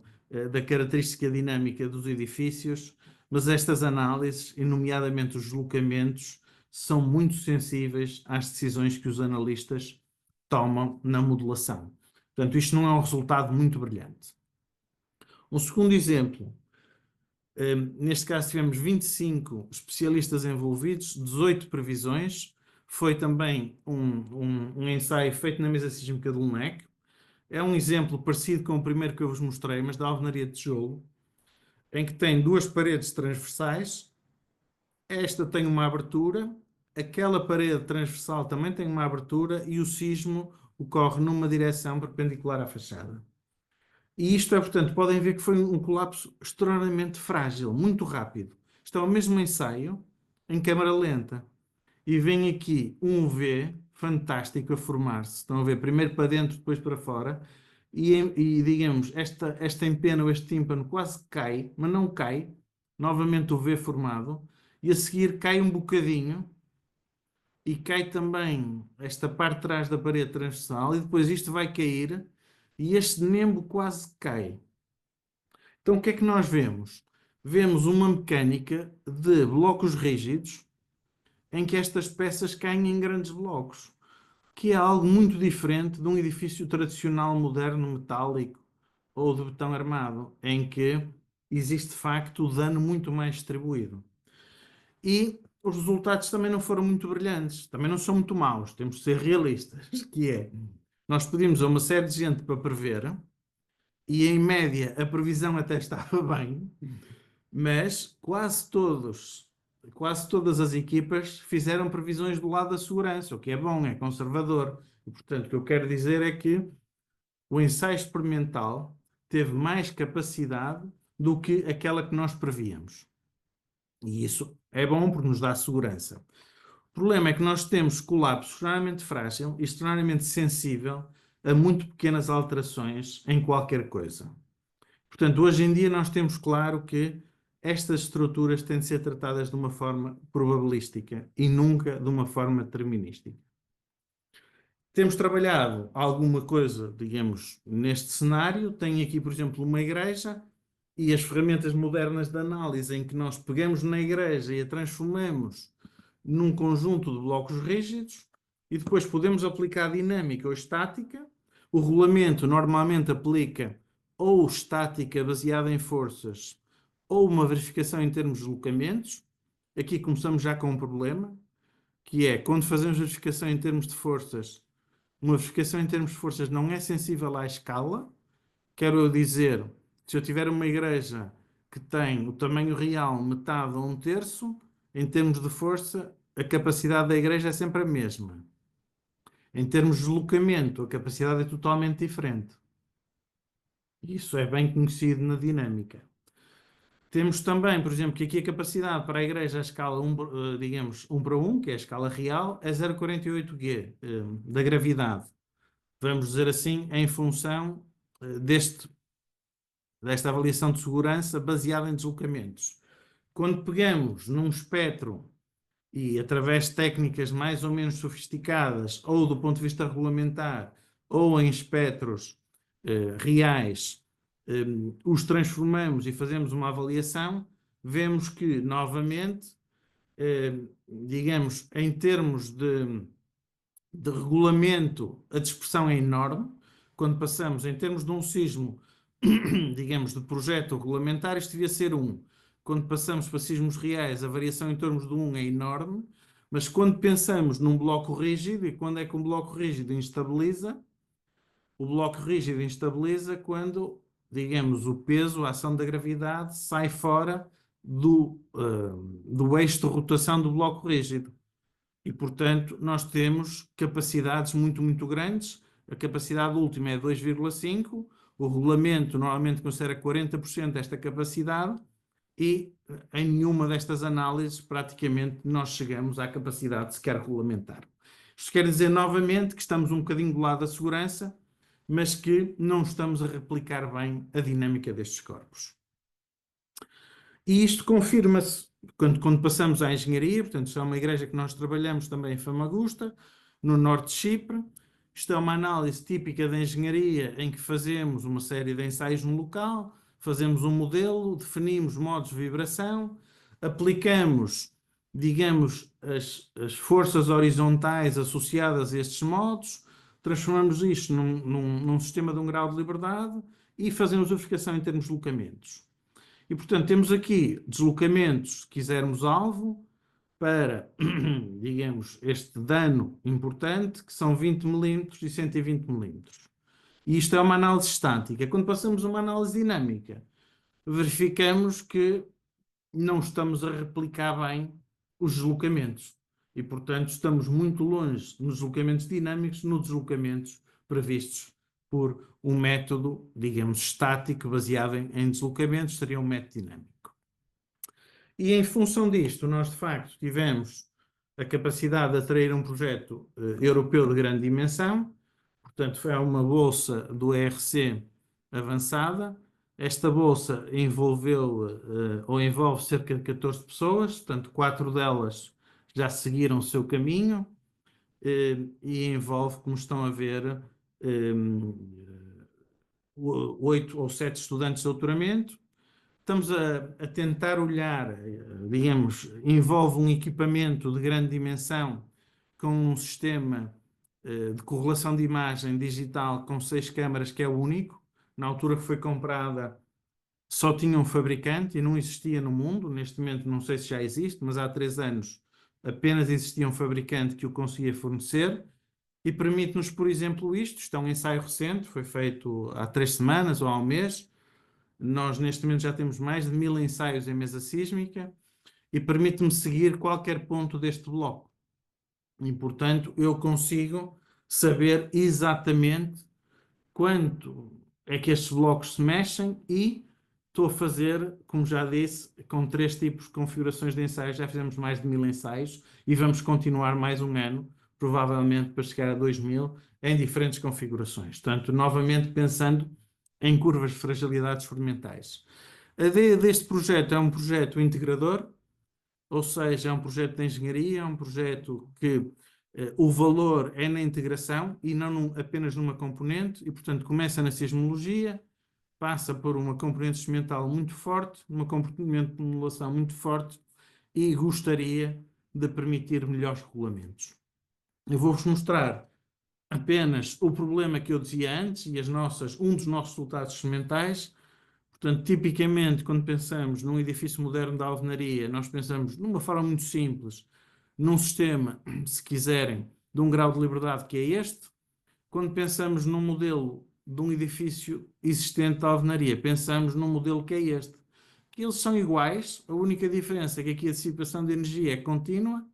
da característica dinâmica dos edifícios, mas estas análises, e nomeadamente os deslocamentos, são muito sensíveis às decisões que os analistas tomam na modelação. Portanto, isto não é um resultado muito brilhante. Um segundo exemplo. Neste caso tivemos 25 especialistas envolvidos, 18 previsões. Foi também um ensaio feito na mesa sísmica do LNEC. É um exemplo parecido com o primeiro que eu vos mostrei, mas da alvenaria de tijolo, em que tem 2 paredes transversais. Esta tem uma abertura, aquela parede transversal também tem uma abertura e o sismo ocorre numa direção perpendicular à fachada. E isto portanto, podem ver que foi um colapso extraordinariamente frágil, muito rápido. Isto é o mesmo ensaio, em câmara lenta. E vem aqui um V fantástico a formar-se. Estão a ver, primeiro para dentro, depois para fora. E digamos, esta empena, ou este tímpano quase cai, mas não cai. Novamente o V formado. E a seguir cai um bocadinho. E cai também esta parte de trás da parede transversal. E depois isto vai cair. E este nembo quase cai. Então o que é que nós vemos? Vemos uma mecânica de blocos rígidos em que estas peças caem em grandes blocos, que é algo muito diferente de um edifício tradicional, moderno, metálico ou de betão armado, em que existe de facto o dano muito mais distribuído. E os resultados também não foram muito brilhantes, também não são muito maus, temos de ser realistas, que é, nós pedimos a uma série de gente para prever, e em média a previsão até estava bem, mas quase todas as equipas fizeram previsões do lado da segurança, o que é bom, é conservador. E, portanto, o que eu quero dizer é que o ensaio experimental teve mais capacidade do que aquela que nós prevíamos. E isso é bom porque nos dá segurança. O problema é que nós temos colapso extremamente frágil e extremamente sensível a muito pequenas alterações em qualquer coisa. Portanto, hoje em dia nós temos claro que estas estruturas têm de ser tratadas de uma forma probabilística e nunca de uma forma determinística. Temos trabalhado alguma coisa, digamos, neste cenário. Tem aqui, por exemplo, uma igreja e as ferramentas modernas de análise em que nós pegamos na igreja e a transformamos num conjunto de blocos rígidos e depois podemos aplicar dinâmica ou estática. O regulamento normalmente aplica ou estática baseada em forças ou uma verificação em termos de deslocamentos. Aqui começamos já com um problema, que é, quando fazemos verificação em termos de forças, uma verificação em termos de forças não é sensível à escala. Quero dizer, se eu tiver uma igreja que tem o tamanho real metade ou 1/3, em termos de força, a capacidade da igreja é sempre a mesma. Em termos de deslocamento, a capacidade é totalmente diferente. Isso é bem conhecido na dinâmica. Temos também, por exemplo, que aqui a capacidade para a igreja, a escala 1, digamos, 1:1, que é a escala real, é 0,48 G da gravidade. Vamos dizer assim, em função desta avaliação de segurança baseada em deslocamentos. Quando pegamos num espectro e através de técnicas mais ou menos sofisticadas, ou do ponto de vista regulamentar, ou em espectros reais, os transformamos e fazemos uma avaliação, vemos que, novamente, digamos, em termos de regulamento, a dispersão é enorme. Quando passamos, em termos de um sismo, digamos, de projeto regulamentar, isto devia ser 1. Quando passamos para sismos reais, a variação em termos de 1 é enorme, mas quando pensamos num bloco rígido, e quando é que um bloco rígido instabiliza? O bloco rígido instabiliza quando, digamos, o peso, a ação da gravidade, sai fora do eixo de rotação do bloco rígido. E, portanto, nós temos capacidades muito, muito grandes. A capacidade última é 2,5. O regulamento normalmente considera 40% desta capacidade e em nenhuma destas análises praticamente nós chegamos à capacidade sequer regulamentar. Isto quer dizer novamente que estamos um bocadinho do lado da segurança, mas que não estamos a replicar bem a dinâmica destes corpos. E isto confirma-se quando passamos à engenharia. Portanto, isto é uma igreja que nós trabalhamos também em Famagusta, no norte de Chipre. Isto é uma análise típica da engenharia em que fazemos uma série de ensaios no local, fazemos um modelo, definimos modos de vibração, aplicamos, digamos, as forças horizontais associadas a estes modos, transformamos isto num sistema de um grau de liberdade e fazemos verificação em termos de deslocamentos. E, portanto, temos aqui deslocamentos, se quisermos, alvo, para, digamos, este dano importante, que são 20 milímetros e 120 milímetros. E isto é uma análise estática. Quando passamos a uma análise dinâmica, verificamos que não estamos a replicar bem os deslocamentos. E, portanto, estamos muito longe nos deslocamentos dinâmicos, nos deslocamentos previstos por um método, digamos, estático, baseado em deslocamentos, seria um método dinâmico. E em função disto, nós de facto tivemos a capacidade de atrair um projeto europeu de grande dimensão. Portanto, foi uma bolsa do ERC avançada. Esta bolsa envolveu ou envolve cerca de 14 pessoas, portanto, 4 delas já seguiram o seu caminho e envolve, como estão a ver, 8 ou 7 estudantes de doutoramento. Estamos a tentar olhar, digamos, envolve um equipamento de grande dimensão com um sistema de correlação de imagem digital com 6 câmaras, que é o único. Na altura que foi comprada, só tinha um fabricante e não existia no mundo. Neste momento, não sei se já existe, mas há 3 anos apenas existia um fabricante que o conseguia fornecer. E permite-nos, por exemplo, isto é um ensaio recente, foi feito há 3 semanas ou há um mês. Nós, neste momento, já temos mais de 1000 ensaios em mesa sísmica e permite-me seguir qualquer ponto deste bloco. E, portanto, eu consigo saber exatamente quanto é que estes blocos se mexem e estou a fazer, como já disse, com 3 tipos de configurações de ensaios. Já fizemos mais de 1000 ensaios e vamos continuar mais um ano, provavelmente para chegar a 2000, em diferentes configurações. Portanto, novamente pensando em curvas de fragilidades experimentais. A ideia deste projeto é um projeto integrador, ou seja, é um projeto de engenharia, é um projeto que o valor é na integração e não apenas numa componente, e portanto começa na sismologia, passa por uma componente experimental muito forte, uma componente de modulação muito forte e gostaria de permitir melhores regulamentos. Eu vou-vos mostrar apenas o problema que eu dizia antes e um dos nossos resultados experimentais. Portanto, tipicamente, quando pensamos num edifício moderno de alvenaria, nós pensamos, de uma forma muito simples, num sistema, se quiserem, de um grau de liberdade que é este. Quando pensamos num modelo de um edifício existente de alvenaria, pensamos num modelo que é este. Que eles são iguais, a única diferença é que aqui a dissipação de energia é contínua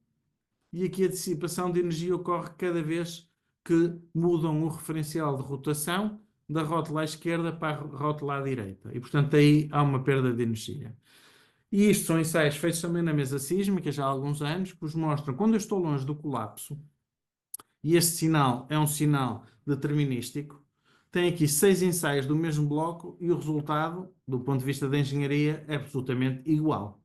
e aqui a dissipação de energia ocorre cada vez que mudam o referencial de rotação da rótula à esquerda para a rótula à direita. E, portanto, aí há uma perda de energia. E isto são ensaios feitos também na mesa sísmica já há alguns anos, que vos mostram quando eu estou longe do colapso, e este sinal é um sinal determinístico, tem aqui 6 ensaios do mesmo bloco e o resultado, do ponto de vista da engenharia, é absolutamente igual.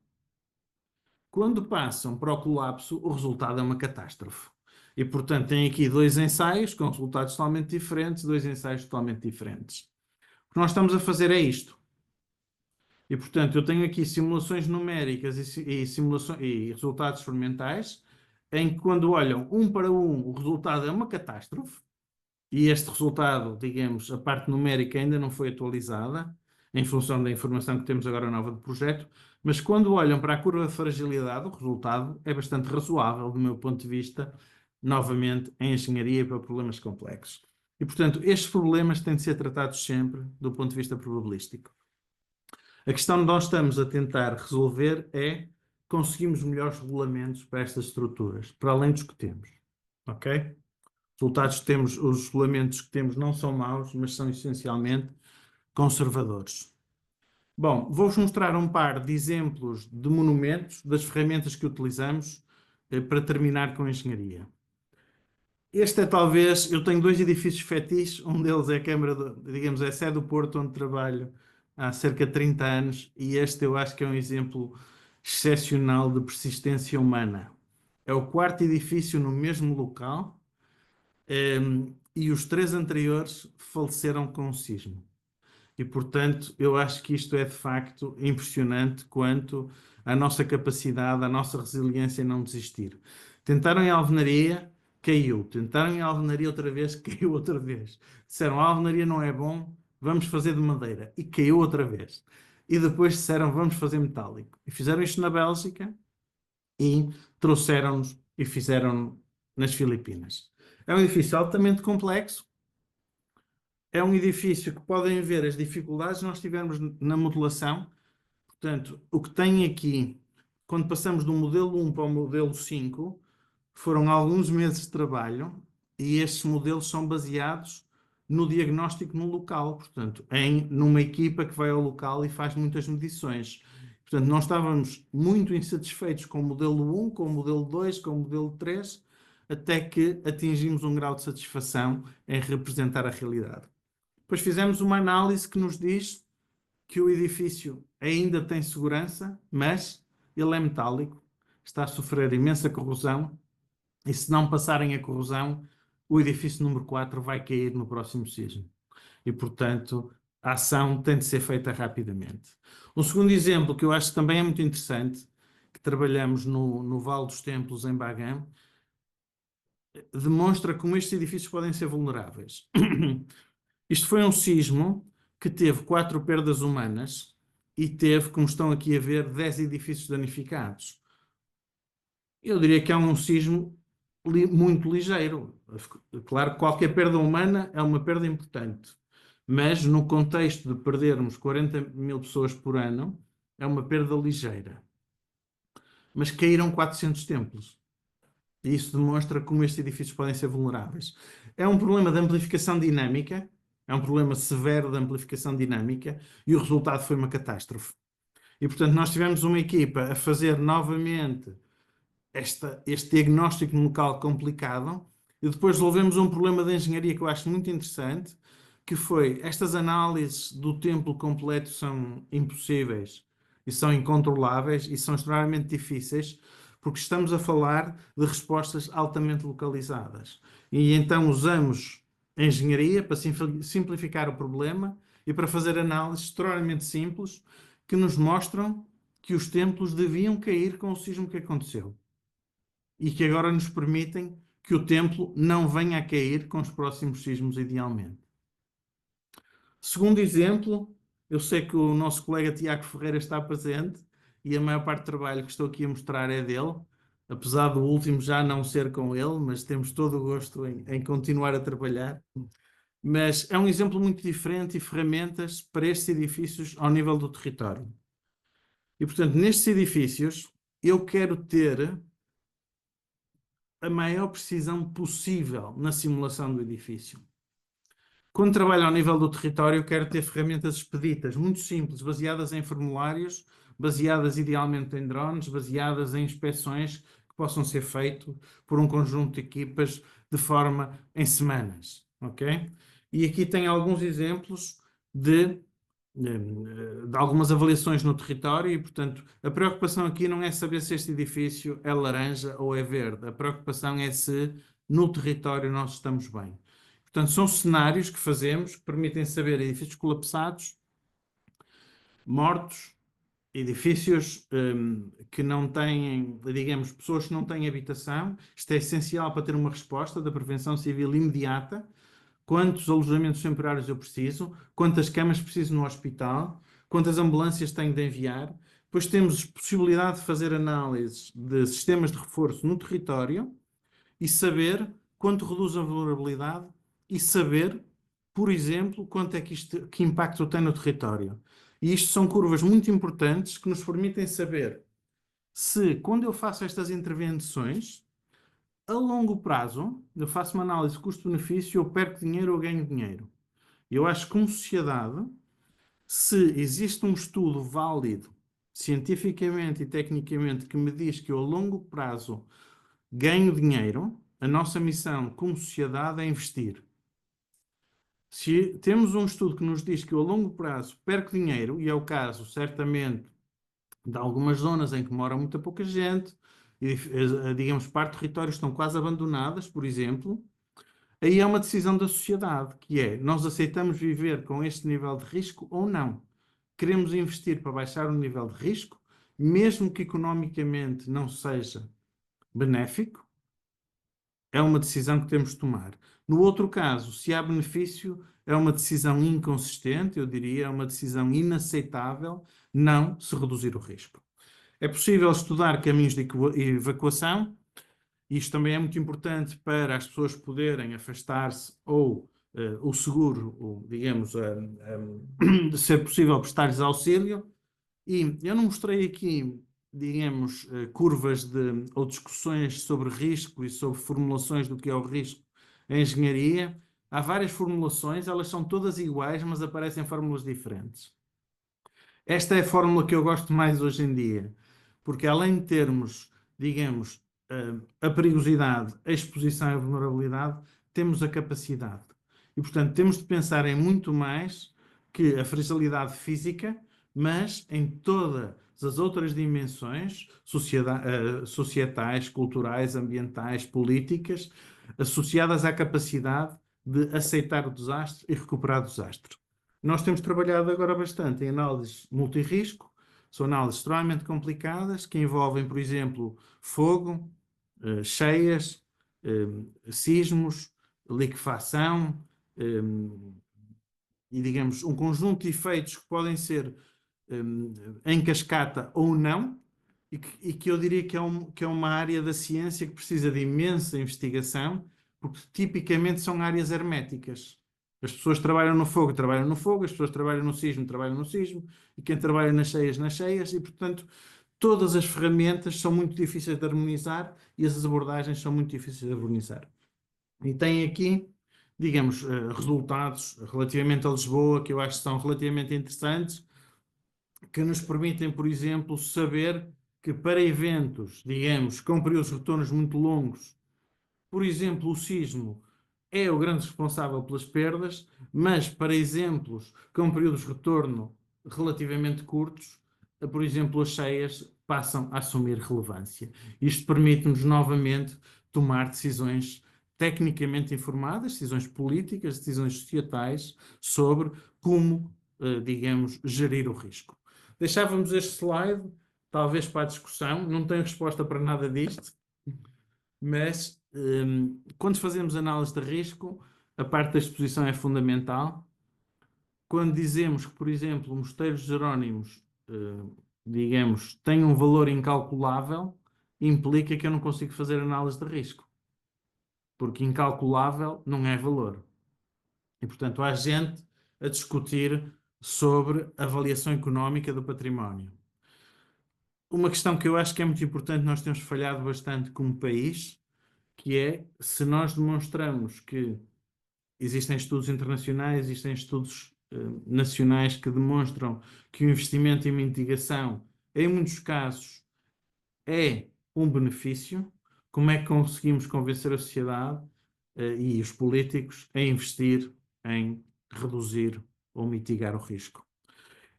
Quando passam para o colapso, o resultado é uma catástrofe. E, portanto, tem aqui 2 ensaios com resultados totalmente diferentes, 2 ensaios totalmente diferentes. O que nós estamos a fazer é isto. E, portanto, eu tenho aqui simulações numéricas e resultados experimentais, em que quando olham um para um, o resultado é uma catástrofe, e este resultado, digamos, a parte numérica ainda não foi atualizada, em função da informação que temos agora nova do projeto, mas quando olham para a curva de fragilidade, o resultado é bastante razoável, do meu ponto de vista, novamente, em engenharia para problemas complexos. E, portanto, estes problemas têm de ser tratados sempre do ponto de vista probabilístico. A questão que nós estamos a tentar resolver é conseguimos melhores regulamentos para estas estruturas, para além dos que temos. Ok? Resultados que temos, os regulamentos que temos não são maus, mas são essencialmente conservadores. Bom, vou-vos mostrar um par de exemplos de monumentos, das ferramentas que utilizamos, para terminar com a engenharia. Este é talvez, eu tenho 2 edifícios fetiches, um deles é a Câmara, digamos, é a sede do Porto, onde trabalho há cerca de 30 anos, e este eu acho que é um exemplo excepcional de persistência humana. É o 4º edifício no mesmo local, e os 3 anteriores faleceram com o sismo. E, portanto, eu acho que isto é de facto impressionante quanto à nossa capacidade, à nossa resiliência em não desistir. Tentaram em alvenaria, caiu. Tentaram em alvenaria outra vez, caiu outra vez. Disseram, a alvenaria não é bom, vamos fazer de madeira. E caiu outra vez. E depois disseram, vamos fazer metálico. E fizeram isto na Bélgica e trouxeram-nos e fizeram nas Filipinas. É um edifício altamente complexo. É um edifício que podem ver as dificuldades que nós tivemos na modelação. Portanto, o que tem aqui, quando passamos do modelo 1 para o modelo 5, foram alguns meses de trabalho e estes modelos são baseados no diagnóstico no local, portanto, numa equipa que vai ao local e faz muitas medições. Portanto, nós estávamos muito insatisfeitos com o modelo 1, com o modelo 2, com o modelo 3, até que atingimos um grau de satisfação em representar a realidade. Depois fizemos uma análise que nos diz que o edifício ainda tem segurança, mas ele é metálico, está a sofrer imensa corrosão, e se não passarem a corrosão, o edifício número 4 vai cair no próximo sismo. E, portanto, a ação tem de ser feita rapidamente. Um segundo exemplo que eu acho que também é muito interessante, que trabalhamos no Vale dos Templos, em Bagan, demonstra como estes edifícios podem ser vulneráveis. Isto foi um sismo que teve 4 perdas humanas e teve, como estão aqui a ver, 10 edifícios danificados. Eu diria que é um sismo muito ligeiro. Claro que qualquer perda humana é uma perda importante, mas no contexto de perdermos 40.000 pessoas por ano, é uma perda ligeira. Mas caíram 400 templos. E isso demonstra como estes edifícios podem ser vulneráveis. É um problema de amplificação dinâmica, é um problema severo de amplificação dinâmica, e o resultado foi uma catástrofe. E, portanto, nós tivemos uma equipa a fazer novamente este diagnóstico no local complicado, e depois resolvemos um problema de engenharia que eu acho muito interessante, que foi, estas análises do templo completo são impossíveis, e são incontroláveis, e são extremamente difíceis, porque estamos a falar de respostas altamente localizadas. E então usamos a engenharia para simplificar o problema e para fazer análises extremamente simples que nos mostram que os templos deviam cair com o sismo que aconteceu. E que agora nos permitem que o templo não venha a cair com os próximos sismos, idealmente. Segundo exemplo, eu sei que o nosso colega Tiago Ferreira está presente e a maior parte do trabalho que estou aqui a mostrar é dele, apesar do último já não ser com ele, mas temos todo o gosto em continuar a trabalhar. Mas é um exemplo muito diferente e ferramentas para estes edifícios ao nível do território. E, portanto, nestes edifícios, eu quero ter a maior precisão possível na simulação do edifício. Quando trabalho ao nível do território, quero ter ferramentas expeditas, muito simples, baseadas em formulários, baseadas idealmente em drones, baseadas em inspeções que possam ser feitas por um conjunto de equipas de forma em semanas, ok? E aqui tem alguns exemplos de algumas avaliações no território e, portanto, a preocupação aqui não é saber se este edifício é laranja ou é verde. A preocupação é se no território nós estamos bem. Portanto, são cenários que fazemos que permitem saber edifícios colapsados, mortos, edifícios que não têm, digamos, pessoas que não têm habitação. Isto é essencial para ter uma resposta da prevenção civil imediata. Quantos alojamentos temporários eu preciso? Quantas camas preciso no hospital? Quantas ambulâncias tenho de enviar? Depois temos possibilidade de fazer análises de sistemas de reforço no território e saber quanto reduz a vulnerabilidade e saber, por exemplo, quanto é que impacto tem no território. E isto são curvas muito importantes que nos permitem saber se, quando eu faço estas intervenções, a longo prazo, eu faço uma análise custo-benefício, eu perco dinheiro ou ganho dinheiro. Eu acho que, como sociedade, se existe um estudo válido, cientificamente e tecnicamente, que me diz que eu, a longo prazo, ganho dinheiro, a nossa missão como sociedade é investir. Se temos um estudo que nos diz que eu, a longo prazo, perco dinheiro, e é o caso, certamente, de algumas zonas em que mora muita pouca gente, e, digamos, parte do território estão quase abandonadas, por exemplo, aí é uma decisão da sociedade, que é, nós aceitamos viver com este nível de risco ou não? Queremos investir para baixar o nível de risco, mesmo que economicamente não seja benéfico? É uma decisão que temos de tomar. No outro caso, se há benefício, é uma decisão inconsistente, eu diria, é uma decisão inaceitável não se reduzir o risco. É possível estudar caminhos de evacuação. Isto também é muito importante para as pessoas poderem afastar-se ou o seguro, ou, digamos, de ser possível prestar-lhes auxílio. E eu não mostrei aqui, digamos, curvas ou discussões sobre risco e sobre formulações do que é o risco em engenharia. Há várias formulações, elas são todas iguais, mas aparecem fórmulas diferentes. Esta é a fórmula que eu gosto mais hoje em dia, porque além de termos, digamos, a perigosidade, a exposição e a vulnerabilidade, temos a capacidade. E, portanto, temos de pensar em muito mais que a fragilidade física, mas em todas as outras dimensões societais, culturais, ambientais, políticas, associadas à capacidade de aceitar o desastre e recuperar o desastre. Nós temos trabalhado agora bastante em análises multirrisco, são análises extremamente complicadas, que envolvem, por exemplo, fogo, cheias, sismos, liquefação, e, digamos, um conjunto de efeitos que podem ser em cascata ou não, e que eu diria que é uma área da ciência que precisa de imensa investigação, porque tipicamente são áreas herméticas. As pessoas trabalham no fogo, as pessoas trabalham no sismo, e quem trabalha nas cheias, e, portanto, todas as ferramentas são muito difíceis de harmonizar e as abordagens são muito difíceis de harmonizar. E tem aqui, digamos, resultados relativamente a Lisboa, que eu acho que são relativamente interessantes, que nos permitem, por exemplo, saber que para eventos, digamos, com períodos de retornos muito longos, por exemplo, o sismo é o grande responsável pelas perdas, mas para exemplos com períodos de retorno relativamente curtos, por exemplo, as cheias passam a assumir relevância. Isto permite-nos novamente tomar decisões tecnicamente informadas, decisões políticas, decisões societais sobre como, digamos, gerir o risco. Deixávamos este slide, talvez para a discussão, não tenho resposta para nada disto, mas quando fazemos análise de risco, a parte da exposição é fundamental. Quando dizemos que, por exemplo, mosteiros jerónimos, digamos, têm um valor incalculável, implica que eu não consigo fazer análise de risco. Porque incalculável não é valor. E, portanto, há gente a discutir sobre avaliação económica do património. Uma questão que eu acho que é muito importante, nós temos falhado bastante como país, que é, se nós demonstramos que existem estudos internacionais, existem estudos nacionais que demonstram que o investimento em mitigação, em muitos casos, é um benefício. Como é que conseguimos convencer a sociedade e os políticos a investir em reduzir ou mitigar o risco?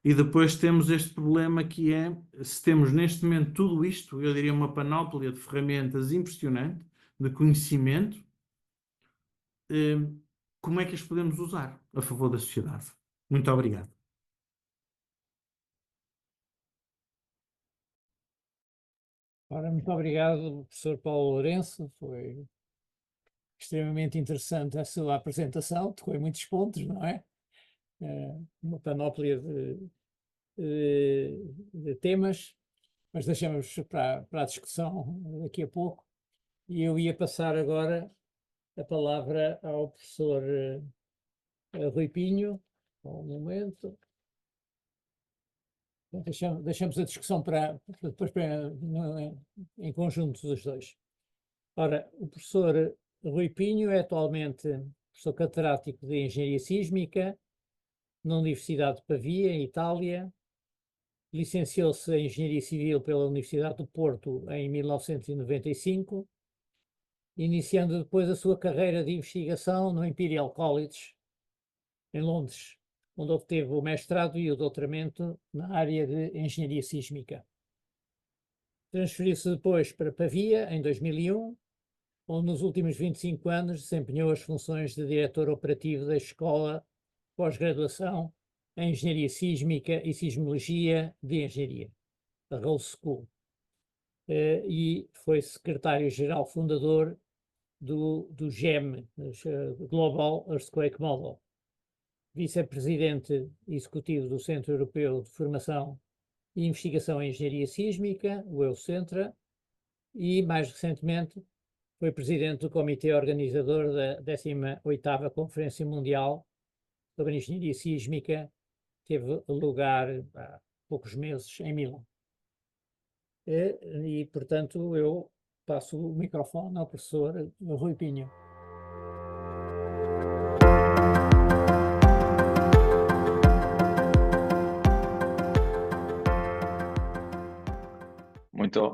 E depois temos este problema que é, se temos neste momento tudo isto, eu diria uma panóplia de ferramentas impressionante, de conhecimento, como é que as podemos usar a favor da sociedade? Muito obrigado. Ora, muito obrigado, professor Paulo Lourenço. Foi extremamente interessante a sua apresentação, tocou em muitos pontos, não é? Uma panóplia de temas, mas deixamos para a discussão daqui a pouco. E eu ia passar agora a palavra ao professor Rui Pinho. Um momento. Deixamos a discussão depois em conjunto dos dois. Ora, o professor Rui Pinho é atualmente professor catedrático de Engenharia Sísmica na Universidade de Pavia, em Itália. Licenciou-se em Engenharia Civil pela Universidade do Porto em 1995, iniciando depois a sua carreira de investigação no Imperial College, em Londres, onde obteve o mestrado e o doutoramento na área de Engenharia Sísmica. Transferiu-se depois para Pavia, em 2001, onde nos últimos 25 anos desempenhou as funções de diretor operativo da Escola Pós-Graduação em Engenharia Sísmica e Sismologia de Engenharia, a Rose School, e foi secretário-geral fundador do GEM, Global Earthquake Model, vice-presidente executivo do Centro Europeu de Formação e Investigação em Engenharia Sísmica, o EUCENTRA, e, mais recentemente, foi presidente do comitê organizador da 18ª Conferência Mundial sobre Engenharia Sísmica, que teve lugar há poucos meses em Milão. E, portanto, eu passo o microfone ao professor Rui Pinho.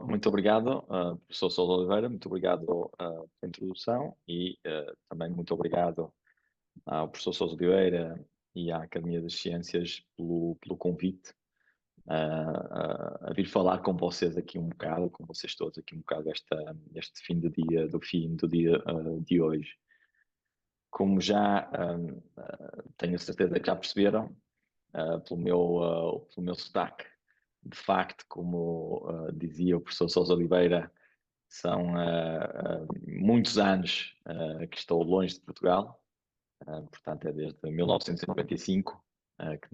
Muito obrigado, professor Sousa Oliveira, muito obrigado pela introdução e também muito obrigado ao professor Sousa Oliveira e à Academia das Ciências pelo convite a vir falar com vocês aqui um bocado, com vocês todos aqui um bocado este fim do dia de hoje. Como já tenho certeza que já perceberam pelo meu sotaque, de facto, como dizia o professor Sousa Oliveira, são muitos anos que estou longe de Portugal, portanto é desde 1995 que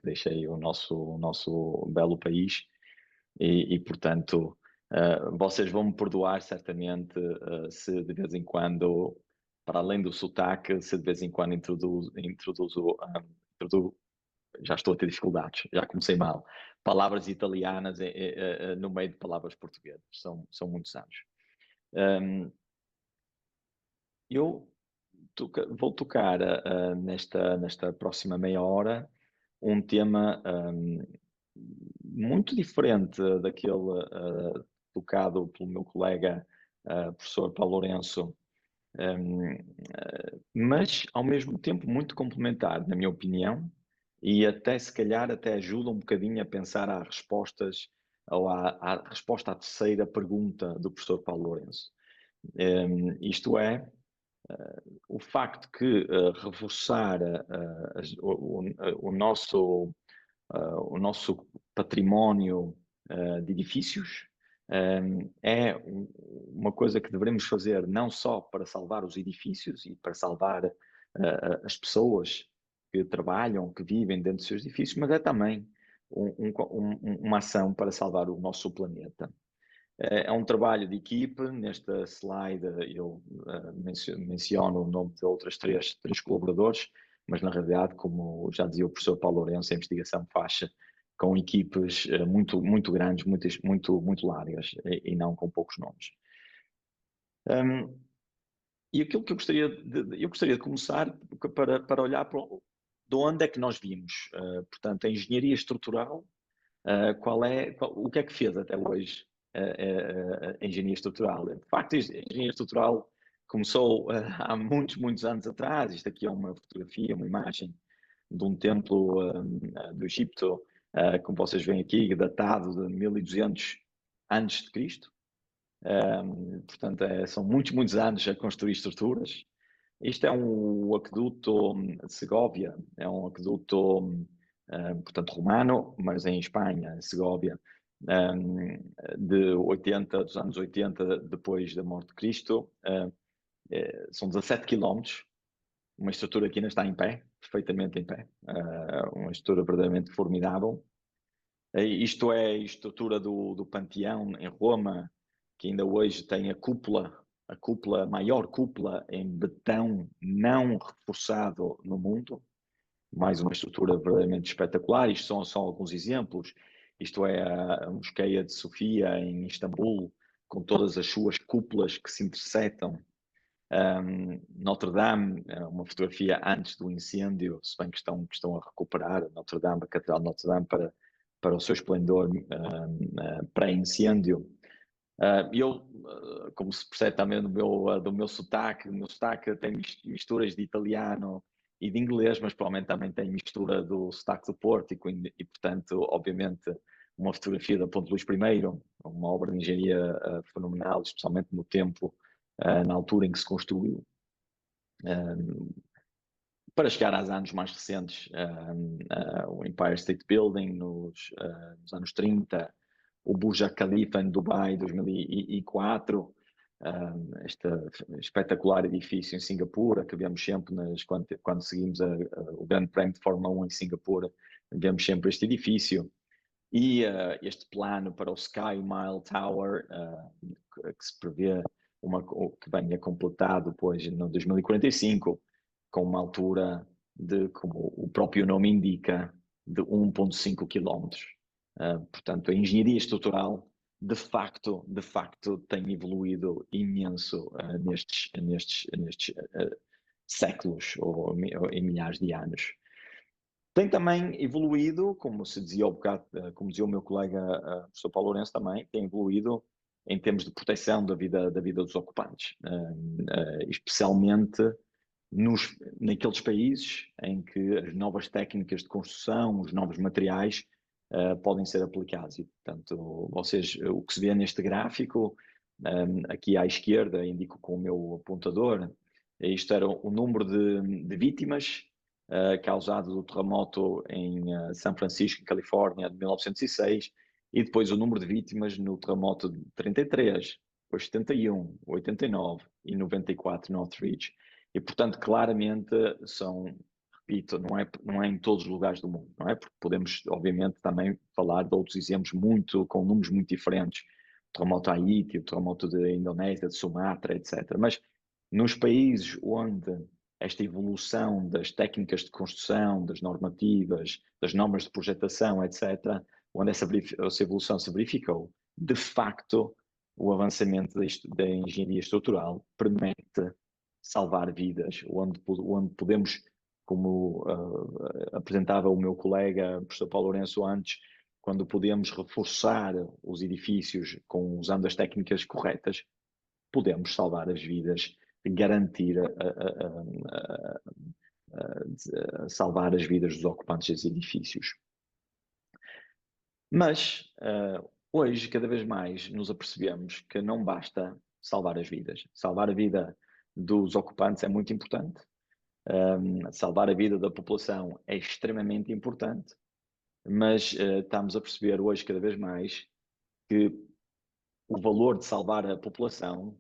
deixei o nosso belo país e portanto, vocês vão me perdoar certamente se de vez em quando, para além do sotaque, se de vez em quando introduzo já estou a ter dificuldades, já comecei mal. Palavras italianas no meio de palavras portuguesas, são muitos anos. Eu vou tocar nesta próxima meia hora um tema muito diferente daquele tocado pelo meu colega professor Paulo Lourenço, mas ao mesmo tempo muito complementar, na minha opinião, e até se calhar até ajuda um bocadinho a pensar às respostas ou à resposta à terceira pergunta do professor Paulo Lourenço. Isto é, o facto que reforçar o nosso património de edifícios é uma coisa que devemos fazer não só para salvar os edifícios e para salvar as pessoas que trabalham, que vivem dentro dos seus edifícios, mas é também uma ação para salvar o nosso planeta. É um trabalho de equipe. Nesta slide eu menciono o nome de outras três colaboradores, mas na realidade, como já dizia o professor Paulo Lourenço, a investigação faz com equipes muito grandes, muito largas e não com poucos nomes. E aquilo que eu gostaria de começar para olhar de onde é que nós vimos. Portanto, a engenharia estrutural, o que é que fez até hoje a engenharia estrutural? De facto, a engenharia estrutural começou há muitos anos atrás. Isto aqui é uma fotografia, uma imagem de um templo do Egito, como vocês veem aqui, datado de 1200 antes de Cristo. Portanto, são muitos anos a construir estruturas. Isto é um aqueduto de Segóvia, é um aqueduto, portanto, romano, mas em Espanha, Segóvia, dos anos 80 depois da morte de Cristo. São 17 quilómetros, uma estrutura que ainda está em pé, perfeitamente em pé, uma estrutura verdadeiramente formidável. Isto é a estrutura do Panteão em Roma, que ainda hoje tem a maior cúpula em betão não reforçado no mundo. Mais uma estrutura verdadeiramente espetacular. Isto são só alguns exemplos. Isto é a Mosqueia de Sofia em Istambul, com todas as suas cúpulas que se intersetam. Notre Dame, uma fotografia antes do incêndio, se bem que estão a recuperar Notre Dame, a Catedral de Notre Dame, para o seu esplendor pré-incêndio. Como se percebe também do meu sotaque, o meu sotaque tem misturas de italiano e de inglês, mas provavelmente também tem mistura do sotaque do Pórtico e portanto, obviamente, uma fotografia da Ponte Luís I, uma obra de engenharia fenomenal, especialmente no tempo, na altura em que se construiu. Para chegar aos anos mais recentes, o Empire State Building nos anos 30, o Burj Khalifa em Dubai, 2004, este espetacular edifício em Singapura, que vemos sempre quando seguimos o Grande Prémio de Fórmula 1 em Singapura, vemos sempre este edifício. E este plano para o Sky Mile Tower, que se prevê que venha completado depois em 2045, com uma altura como o próprio nome indica, de 1,5 km. Portanto, a engenharia estrutural, de facto, tem evoluído imenso nestes séculos ou em milhares de anos. Tem também evoluído, como dizia o meu colega, o professor Paulo Lourenço também, tem evoluído em termos de proteção da vida dos ocupantes, especialmente naqueles países em que as novas técnicas de construção, os novos materiais podem ser aplicados. E, portanto, o que se vê neste gráfico, aqui à esquerda, indico com o meu apontador, isto era o número de vítimas causado do terremoto em São Francisco, Califórnia, de 1906, e depois o número de vítimas no terremoto de 33, depois 71, 89 e 94 Northridge. E, portanto, claramente repito, não é em todos os lugares do mundo, não é? Porque podemos, obviamente, também falar de outros exemplos com números muito diferentes. O terremoto Haiti, o terremoto da Indonésia, de Sumatra, etc. Mas nos países onde esta evolução das técnicas de construção, das normativas, das normas de projetação, etc., onde essa evolução se verificou, de facto, o avançamento da engenharia estrutural permite salvar vidas, onde podemos, como apresentava o meu colega, o professor Paulo Lourenço, antes, quando podemos reforçar os edifícios usando as técnicas corretas, podemos salvar as vidas, garantir salvar as vidas dos ocupantes dos edifícios. Mas hoje, cada vez mais, nos apercebemos que não basta salvar as vidas. Salvar a vida dos ocupantes é muito importante. Salvar a vida da população é extremamente importante. Mas estamos a perceber hoje, cada vez mais, que o valor de salvar a população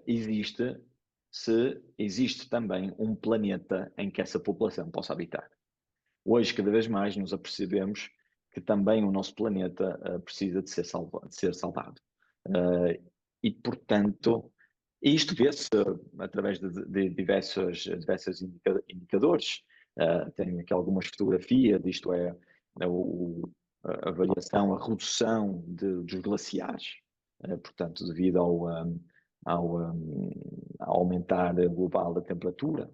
existe se existe também um planeta em que essa população possa habitar. Hoje, cada vez mais, nos apercebemos que também o nosso planeta precisa de ser salvado. E, portanto, isto vê-se através de diversos indicadores. Tenho aqui algumas fotografias, isto é a variação, a redução dos glaciares, portanto, devido ao aumentar global da temperatura.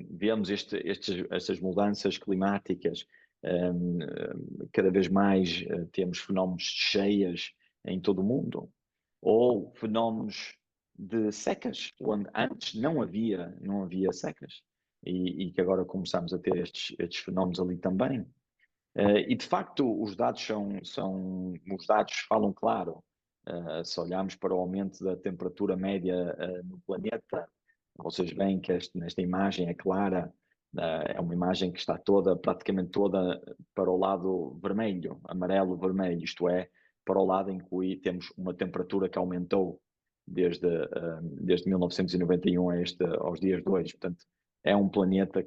Vemos estas mudanças climáticas, cada vez mais temos fenómenos de cheias em todo o mundo, ou fenómenos de secas, onde antes não havia secas, e que agora começamos a ter estes fenómenos ali também. E de facto os dados falam claro. Se olharmos para o aumento da temperatura média no planeta, vocês veem que nesta imagem é clara, é uma imagem que está praticamente toda para o lado vermelho, amarelo-vermelho, isto é, para o lado em que temos uma temperatura que aumentou desde 1991 aos dias de hoje. Portanto, é um planeta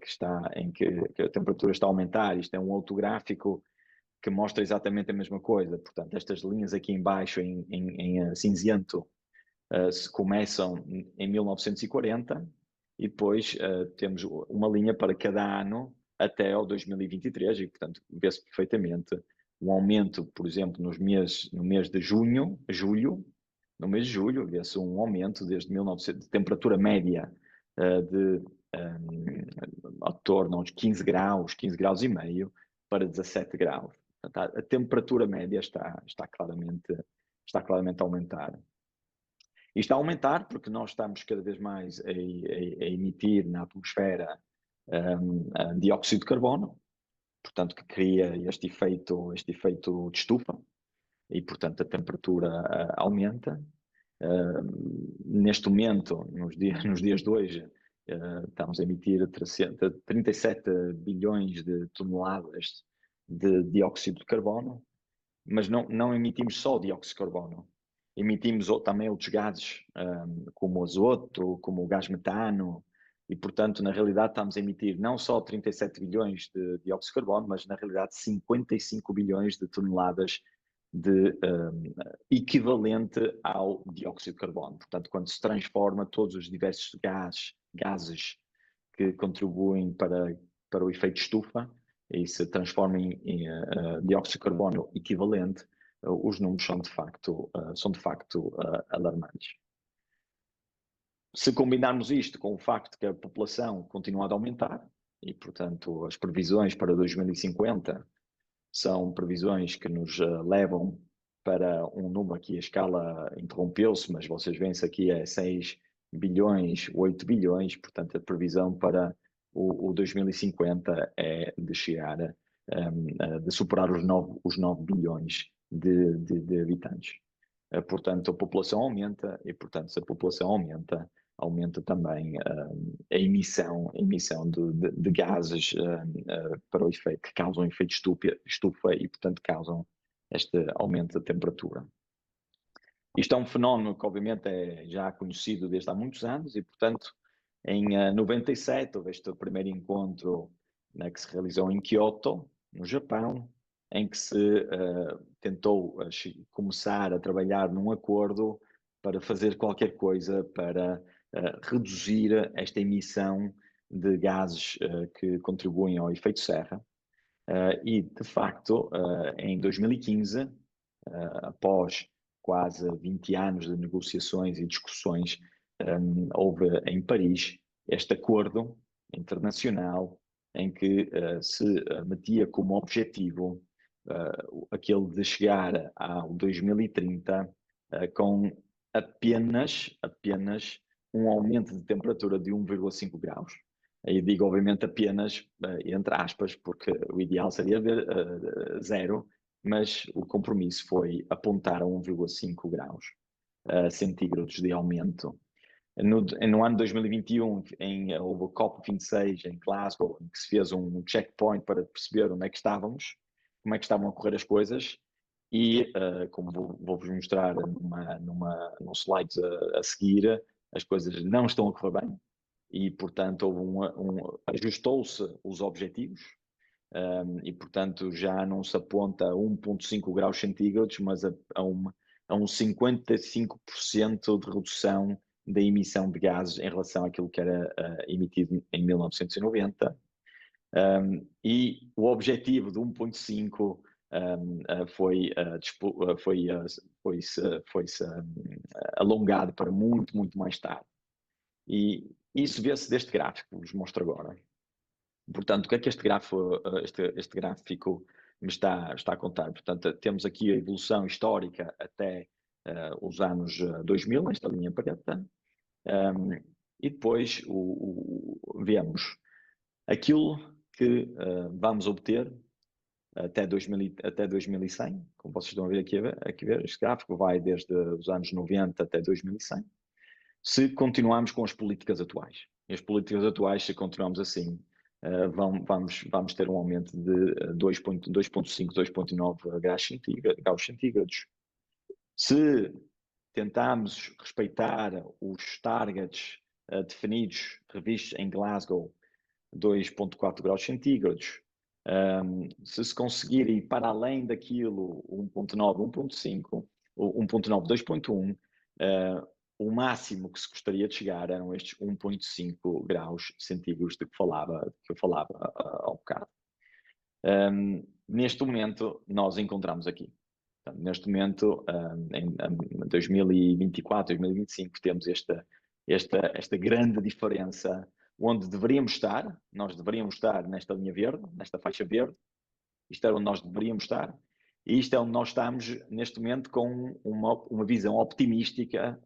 em que a temperatura está a aumentar. Isto é um outro gráfico que mostra exatamente a mesma coisa. Portanto, estas linhas aqui em baixo, em cinzento, começam em 1940 e depois temos uma linha para cada ano até ao 2023 e, portanto, vê-se perfeitamente um aumento, por exemplo, no mês de julho, vê-se um aumento desde 1900, de temperatura média de ao torno aos 15 graus e meio para 17 graus. Portanto, a temperatura média está claramente a aumentar. E está a aumentar porque nós estamos cada vez mais a emitir na atmosfera dióxido de carbono, portanto, que cria este efeito de estufa, e, portanto, a temperatura aumenta. Neste momento, nos dias de hoje, estamos a emitir 37 bilhões de toneladas de dióxido de carbono, mas não emitimos só dióxido de carbono. Emitimos também outros gases, como o azoto, como o gás metano, e, portanto, na realidade estamos a emitir não só 37 bilhões de dióxido de carbono, mas, na realidade, 55 bilhões de toneladas de equivalente ao dióxido de carbono. Portanto, quando se transforma todos os diversos gases que contribuem para o efeito estufa e se transforma em dióxido de carbono equivalente, os números são de facto alarmantes. Se combinarmos isto com o facto que a população continua a aumentar e, portanto, as previsões para 2050 são previsões que nos levam para um número, aqui a escala interrompeu-se, mas vocês veem-se aqui é 6 bilhões, 8 bilhões, portanto a previsão para o 2050 é de chegar, de superar os 9 bilhões de habitantes. Portanto, a população aumenta e, portanto, se a população aumenta também a emissão de gases para o efeito, que causam efeito estufa e, portanto, causam este aumento da temperatura. Isto é um fenómeno que, obviamente, é já conhecido desde há muitos anos e, portanto, em 97 houve este primeiro encontro que se realizou em Kyoto, no Japão, em que se tentou começar a trabalhar num acordo para fazer qualquer coisa para reduzir esta emissão de gases que contribuem ao efeito serra. E, de facto, em 2015, após quase 20 anos de negociações e discussões, houve em Paris este acordo internacional em que se metia como objetivo aquele de chegar ao 2030 com apenas um aumento de temperatura de 1,5 graus. Aí digo, obviamente, apenas entre aspas, porque o ideal seria ver zero, mas o compromisso foi apontar a 1,5 graus centígrados de aumento. No ano 2021, houve o COP26 em Glasgow, em que se fez um checkpoint para perceber onde é que estávamos, como é que estavam a correr as coisas, e como vou-vos mostrar num slide a seguir, as coisas não estão a correr bem, e, portanto, ajustou-se os objetivos, e, portanto, já não se aponta a 1,5 graus centígrados, mas a um 55% de redução da emissão de gases em relação àquilo que era emitido em 1990. E o objetivo de 1,5 foi-se alongado para muito mais tarde. E isso vê-se deste gráfico que vos mostro agora. Portanto, o que é que este gráfico me está a contar? Portanto, temos aqui a evolução histórica até os anos 2000, esta linha preta, e depois vemos aquilo que vamos obter até 2100, como vocês estão a ver aqui, este gráfico vai desde os anos 90 até 2100, se continuarmos com as políticas atuais. E as políticas atuais, se continuarmos assim, vamos ter um aumento de 2,5, 2,9 graus centígrados. Se tentarmos respeitar os targets definidos, revistos em Glasgow, 2,4 graus centígrados, se conseguir ir para além daquilo, 1,9, 1,5, 1,9, 2,1, o máximo que se gostaria de chegar eram estes 1,5 graus centígrados de que eu falava ao bocado. Neste momento, nós encontramos aqui. Portanto, neste momento, em 2024, 2025, temos esta grande diferença onde nós deveríamos estar nesta linha verde, nesta faixa verde. Isto é onde nós deveríamos estar. E isto é onde nós estamos neste momento com uma visão otimística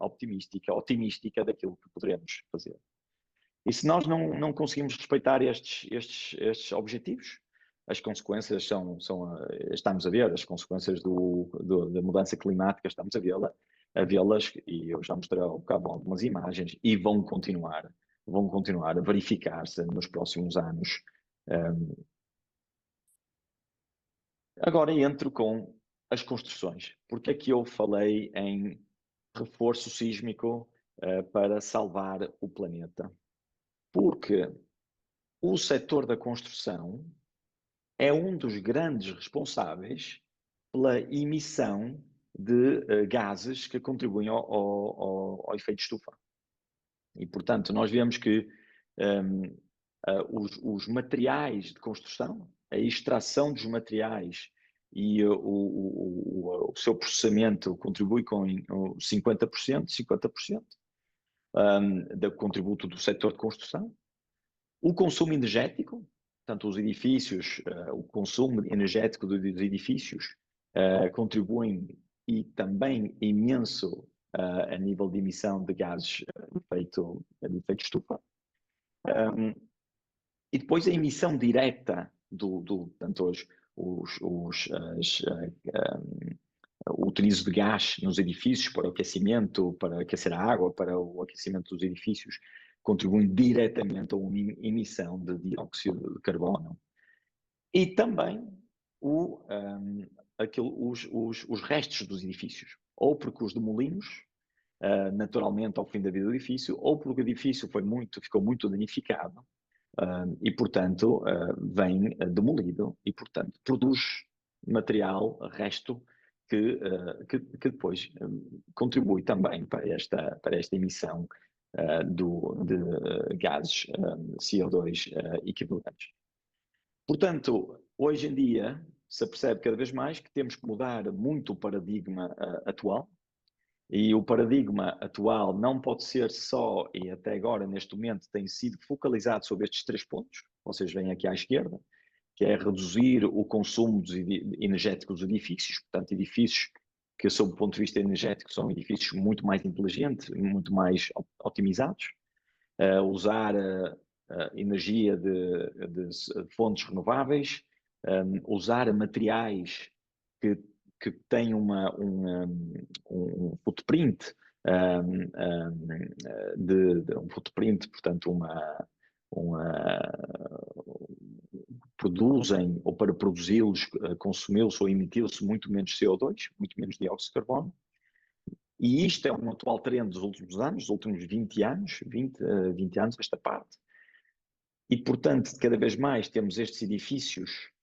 daquilo que poderemos fazer. E se nós não conseguimos respeitar estes objetivos, as consequências estamos a ver, as consequências da mudança climática, estamos a vê-las, e eu já mostrei há um bocado algumas imagens, e vão continuar a verificar-se nos próximos anos. Agora entro com as construções. Porque é que eu falei em reforço sísmico para salvar o planeta? Porque o setor da construção é um dos grandes responsáveis pela emissão de gases que contribuem ao efeito estufa. E, portanto, nós vemos que os materiais de construção, a extração dos materiais e o seu processamento contribui com 50% do contributo do setor de construção. O consumo energético, portanto, os edifícios, o consumo energético dos edifícios contribuem e também imenso a nível de emissão de gases de efeito estufa. E depois a emissão direta portanto, o utilizo de gás nos edifícios para o aquecimento, para aquecer a água, para o aquecimento dos edifícios, contribuem diretamente a uma emissão de dióxido de carbono. E também os restos dos edifícios, ou porque os demolimos naturalmente ao fim da vida do edifício, ou porque o edifício ficou muito danificado e, portanto, vem demolido e, portanto, produz material, resto, que depois contribui também para esta emissão de gases CO2 equivalentes. Portanto, hoje em dia se percebe cada vez mais que temos que mudar muito o paradigma atual, e o paradigma atual não pode ser só, e até agora neste momento tem sido focalizado sobre estes 3 pontos, vocês veem aqui à esquerda, que é reduzir o consumo energético dos edifícios, portanto edifícios que sob o ponto de vista energético são edifícios muito mais inteligentes, muito mais otimizados, usar energia de fontes renováveis, usar materiais que têm um footprint, um footprint, portanto, produzem, ou para produzi-los, consumi-los ou emiti-los muito menos CO2, muito menos dióxido de carbono. E isto é um atual trend dos últimos anos, dos últimos 20 anos, 20 anos esta parte. E, portanto, cada vez mais temos estes edifícios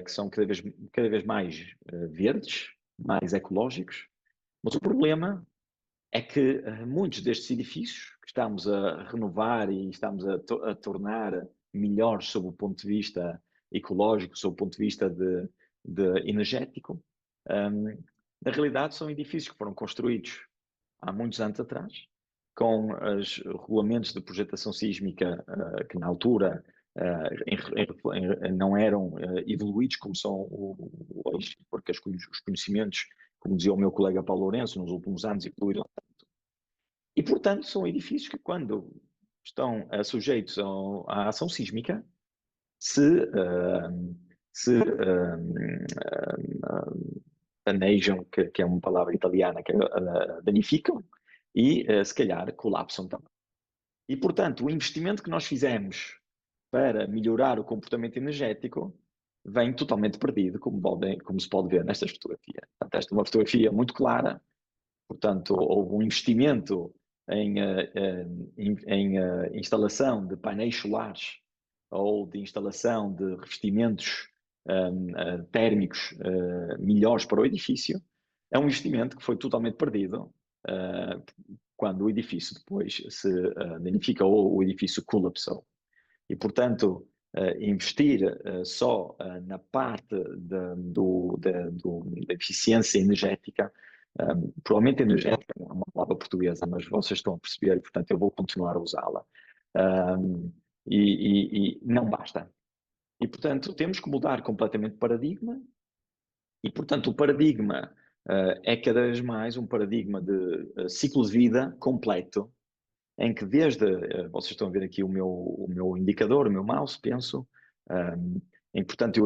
que são cada vez mais verdes, mais ecológicos. Mas o problema é que muitos destes edifícios que estamos a renovar e estamos a tornar melhores sob o ponto de vista ecológico, sob o ponto de vista de energético, na realidade são edifícios que foram construídos há muitos anos atrás, com os regulamentos de projetação sísmica que na altura não eram evoluídos como são hoje, porque os conhecimentos, como dizia o meu colega Paulo Lourenço, nos últimos anos evoluíram tanto. E, portanto, são edifícios que, quando estão sujeitos à ação sísmica, se danejam, que é uma palavra italiana, que danificam, e se calhar colapsam também. E, portanto, o investimento que nós fizemos para melhorar o comportamento energético vem totalmente perdido, como se pode ver nesta fotografia. Portanto, esta é uma fotografia muito clara. Portanto, houve um investimento em instalação de painéis solares ou de instalação de revestimentos térmicos melhores para o edifício. É um investimento que foi totalmente perdido quando o edifício depois se danifica ou o edifício colapsou. E, portanto, investir só na parte da eficiência energética, provavelmente energética não é uma palavra portuguesa, mas vocês estão a perceber, e, portanto, eu vou continuar a usá-la. E não basta. E, portanto, temos que mudar completamente o paradigma, e, portanto, o paradigma é cada vez mais um paradigma de ciclo de vida completo, em que vocês estão a ver aqui o meu indicador, o meu mouse, penso, em que, portanto,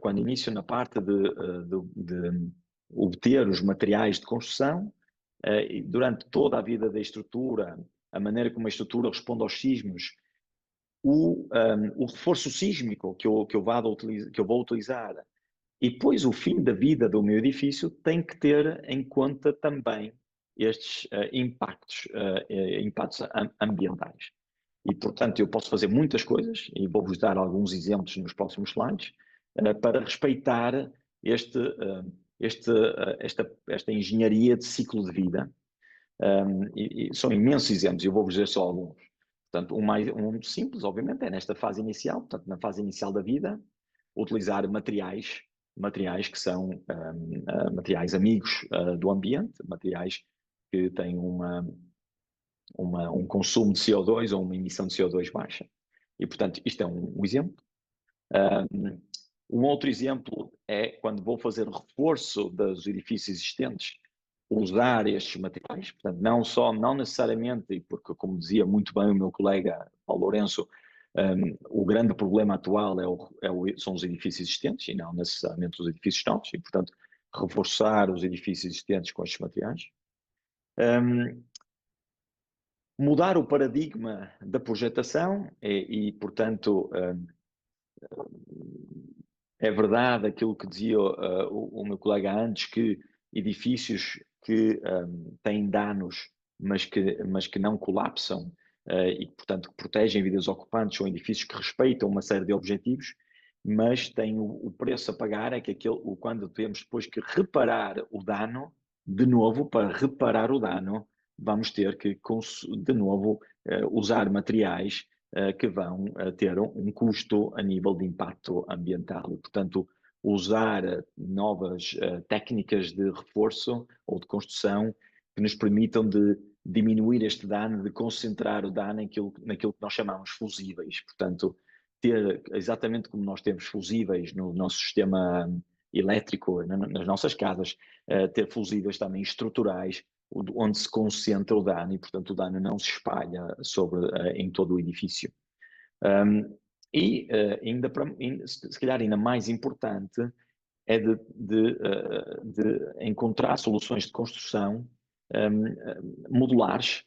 quando inicio na parte de obter os materiais de construção, e durante toda a vida da estrutura, a maneira como a estrutura responde aos sismos, o reforço sísmico que eu vou utilizar, e depois o fim da vida do meu edifício tem que ter em conta também estes impactos ambientais. E, portanto, eu posso fazer muitas coisas, e vou-vos dar alguns exemplos nos próximos slides, para respeitar esta engenharia de ciclo de vida. E são imensos exemplos, eu vou-vos dizer só alguns. Portanto, um simples, obviamente, é nesta fase inicial, portanto, na fase inicial da vida, utilizar materiais que são materiais amigos do ambiente, materiais que têm um consumo de CO2 ou uma emissão de CO2 baixa. E, portanto, isto é um exemplo. Um outro exemplo é quando vou fazer reforço dos edifícios existentes, usar estes materiais, portanto, não necessariamente, porque, como dizia muito bem o meu colega Paulo Lourenço, o grande problema atual são os edifícios existentes e não necessariamente os edifícios novos, e, portanto, reforçar os edifícios existentes com estes materiais. Mudar o paradigma da projetação e portanto, é verdade aquilo que dizia o meu colega antes, que edifícios que têm danos, mas que não colapsam, e, portanto, que protegem vidas ocupantes, são edifícios que respeitam uma série de objetivos, mas têm o preço a pagar, é que quando temos depois que reparar o dano, de novo, para reparar o dano, vamos ter que, de novo, usar materiais que vão ter um custo a nível de impacto ambiental. E, portanto, usar novas técnicas de reforço ou de construção que nos permitam de diminuir este dano, de concentrar o dano naquilo que nós chamamos fusíveis. Portanto, ter, exatamente como nós temos fusíveis no nosso sistema elétrico, nas nossas casas, ter fusíveis também estruturais, onde se concentra o dano e, portanto, o dano não se espalha em todo o edifício. Se calhar ainda mais importante é de encontrar soluções de construção modulares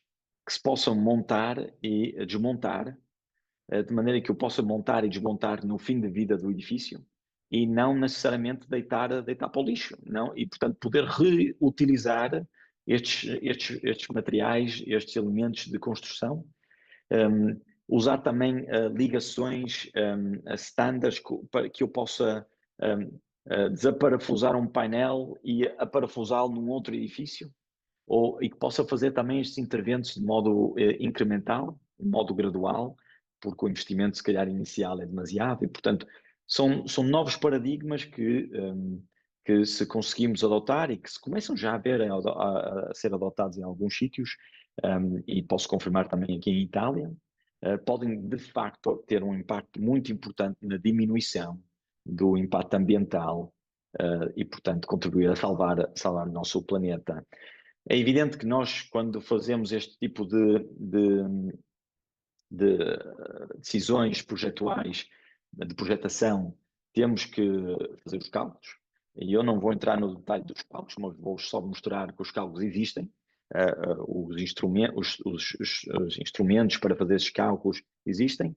que se possam montar e desmontar, de maneira que eu possa montar e desmontar no fim de vida do edifício e não necessariamente deitar para o lixo, não? E, portanto, poder reutilizar estes materiais, estes elementos de construção, usar também ligações standards para que eu possa desaparafusar um painel e aparafusá-lo num outro edifício, e que possa fazer também estes interventos de modo incremental, de modo gradual, porque o investimento, se calhar, inicial é demasiado, e, portanto, são novos paradigmas que se conseguimos adotar e que se começam já a ser adotados em alguns sítios, e posso confirmar também aqui em Itália, podem de facto ter um impacto muito importante na diminuição do impacto ambiental e, portanto, contribuir a salvar o nosso planeta. É evidente que nós, quando fazemos este tipo de decisões projetuais, de projetação, temos que fazer os cálculos. E eu não vou entrar no detalhe dos cálculos, mas vou só mostrar que os cálculos existem, os instrumentos para fazer esses cálculos existem.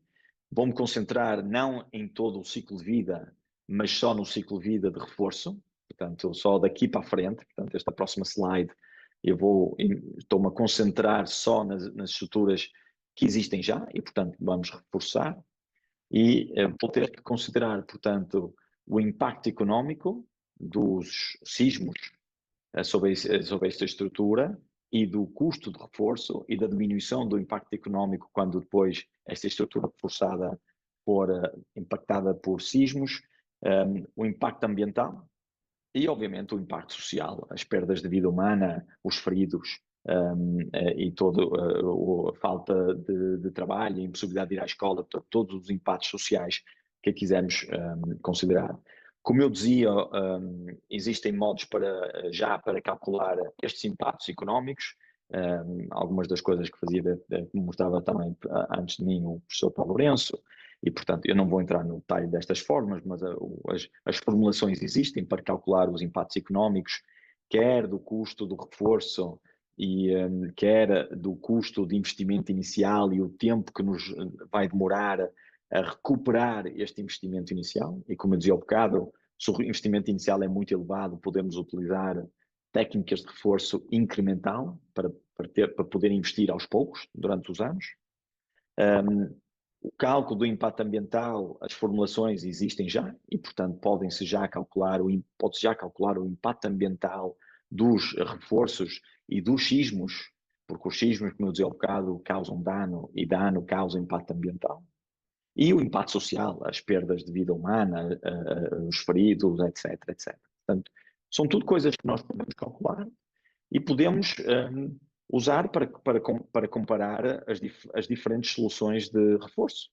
Vou-me concentrar não em todo o ciclo de vida, mas só no ciclo de vida de reforço, portanto, só daqui para a frente. Portanto, esta próxima slide, estou-me a concentrar só nas estruturas que existem já e, portanto, vamos reforçar. E vou ter que considerar, portanto, o impacto económico dos sismos sobre esta estrutura e do custo de reforço e da diminuição do impacto económico quando depois esta estrutura reforçada for impactada por sismos, o impacto ambiental e, obviamente, o impacto social, as perdas de vida humana, os feridos, e toda a falta de trabalho, a impossibilidade de ir à escola, todos os impactos sociais que quisermos considerar. Como eu dizia, existem modos para calcular estes impactos económicos. Algumas das coisas que fazia, que mostrava também antes de mim o professor Paulo Lourenço, e, portanto, eu não vou entrar no detalhe destas formas, mas as formulações existem para calcular os impactos económicos, quer do custo do reforço, e quer do custo de investimento inicial e o tempo que nos vai demorar a recuperar este investimento inicial. E como eu dizia há bocado, se o investimento inicial é muito elevado, podemos utilizar técnicas de reforço incremental para poder investir aos poucos durante os anos. O cálculo do impacto ambiental, as formulações existem já e, portanto, pode-se já calcular o impacto ambiental dos reforços e dos sismos, porque os sismos, como eu dizia há bocado, causam dano e dano causa impacto ambiental. E o impacto social, as perdas de vida humana, os feridos, etc, etc. Portanto, são tudo coisas que nós podemos calcular e podemos usar para comparar as diferentes soluções de reforço.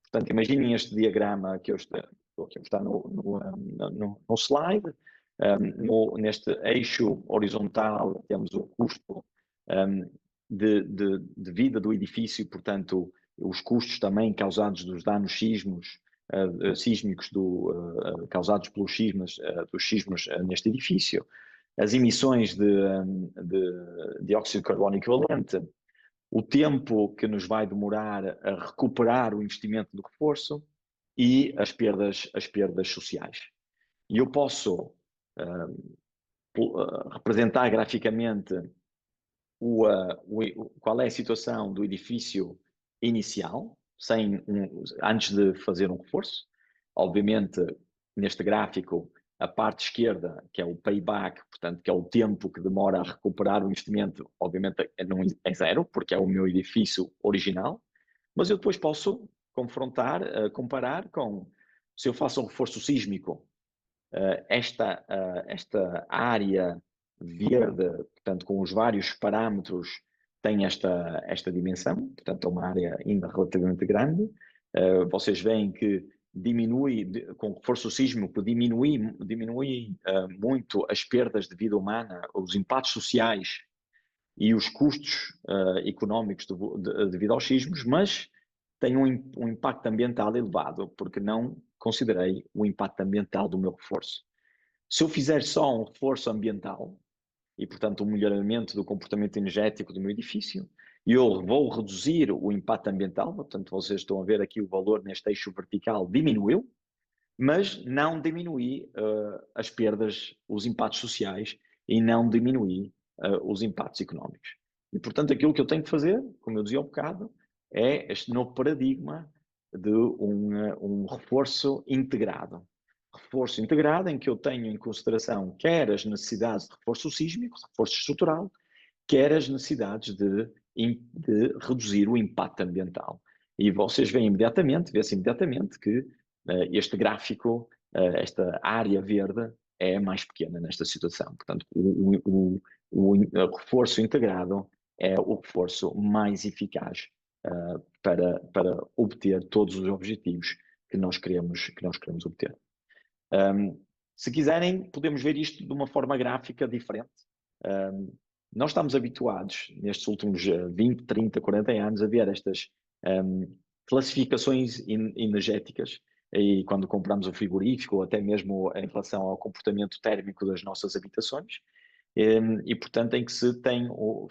Portanto, imaginem este diagrama que eu estou aqui a mostrar no slide. Neste eixo horizontal temos o custo de vida do edifício, portanto, os custos também causados dos danos sísmicos causados pelos sismos neste edifício, as emissões de dióxido de carbono equivalente, o tempo que nos vai demorar a recuperar o investimento do reforço e as perdas sociais. E eu posso representar graficamente qual é a situação do edifício inicial, antes de fazer um reforço. Obviamente, neste gráfico, a parte esquerda, que é o payback, portanto, que é o tempo que demora a recuperar o investimento, obviamente é zero, porque é o meu edifício original, mas eu depois posso comparar com, se eu faço um reforço sísmico, esta área verde, portanto, com os vários parâmetros, tem esta dimensão, portanto, é uma área ainda relativamente grande. Vocês veem que com reforço sísmico, diminui muito as perdas de vida humana, os impactos sociais e os custos económicos devido aos sismos, mas tem um impacto ambiental elevado, porque não considerei o impacto ambiental do meu reforço. Se eu fizer só um reforço ambiental, e portanto um melhoramento do comportamento energético do meu edifício, eu vou reduzir o impacto ambiental, portanto vocês estão a ver aqui o valor neste eixo vertical diminuiu, mas não diminui as perdas, os impactos sociais e não diminui os impactos económicos. E portanto aquilo que eu tenho que fazer, como eu dizia há um bocado, é este novo paradigma de um reforço integrado. Reforço integrado em que eu tenho em consideração quer as necessidades de reforço sísmico, reforço estrutural, quer as necessidades de reduzir o impacto ambiental. E vocês veem vê-se imediatamente que este gráfico, esta área verde, é mais pequena nesta situação. Portanto, o reforço integrado é o reforço mais eficaz para obter todos os objetivos que nós queremos obter. Se quiserem, podemos ver isto de uma forma gráfica diferente. Nós estamos habituados, nestes últimos 20, 30, 40 anos, a ver estas classificações energéticas, e quando compramos o frigorífico, ou até mesmo em relação ao comportamento térmico das nossas habitações, e portanto em que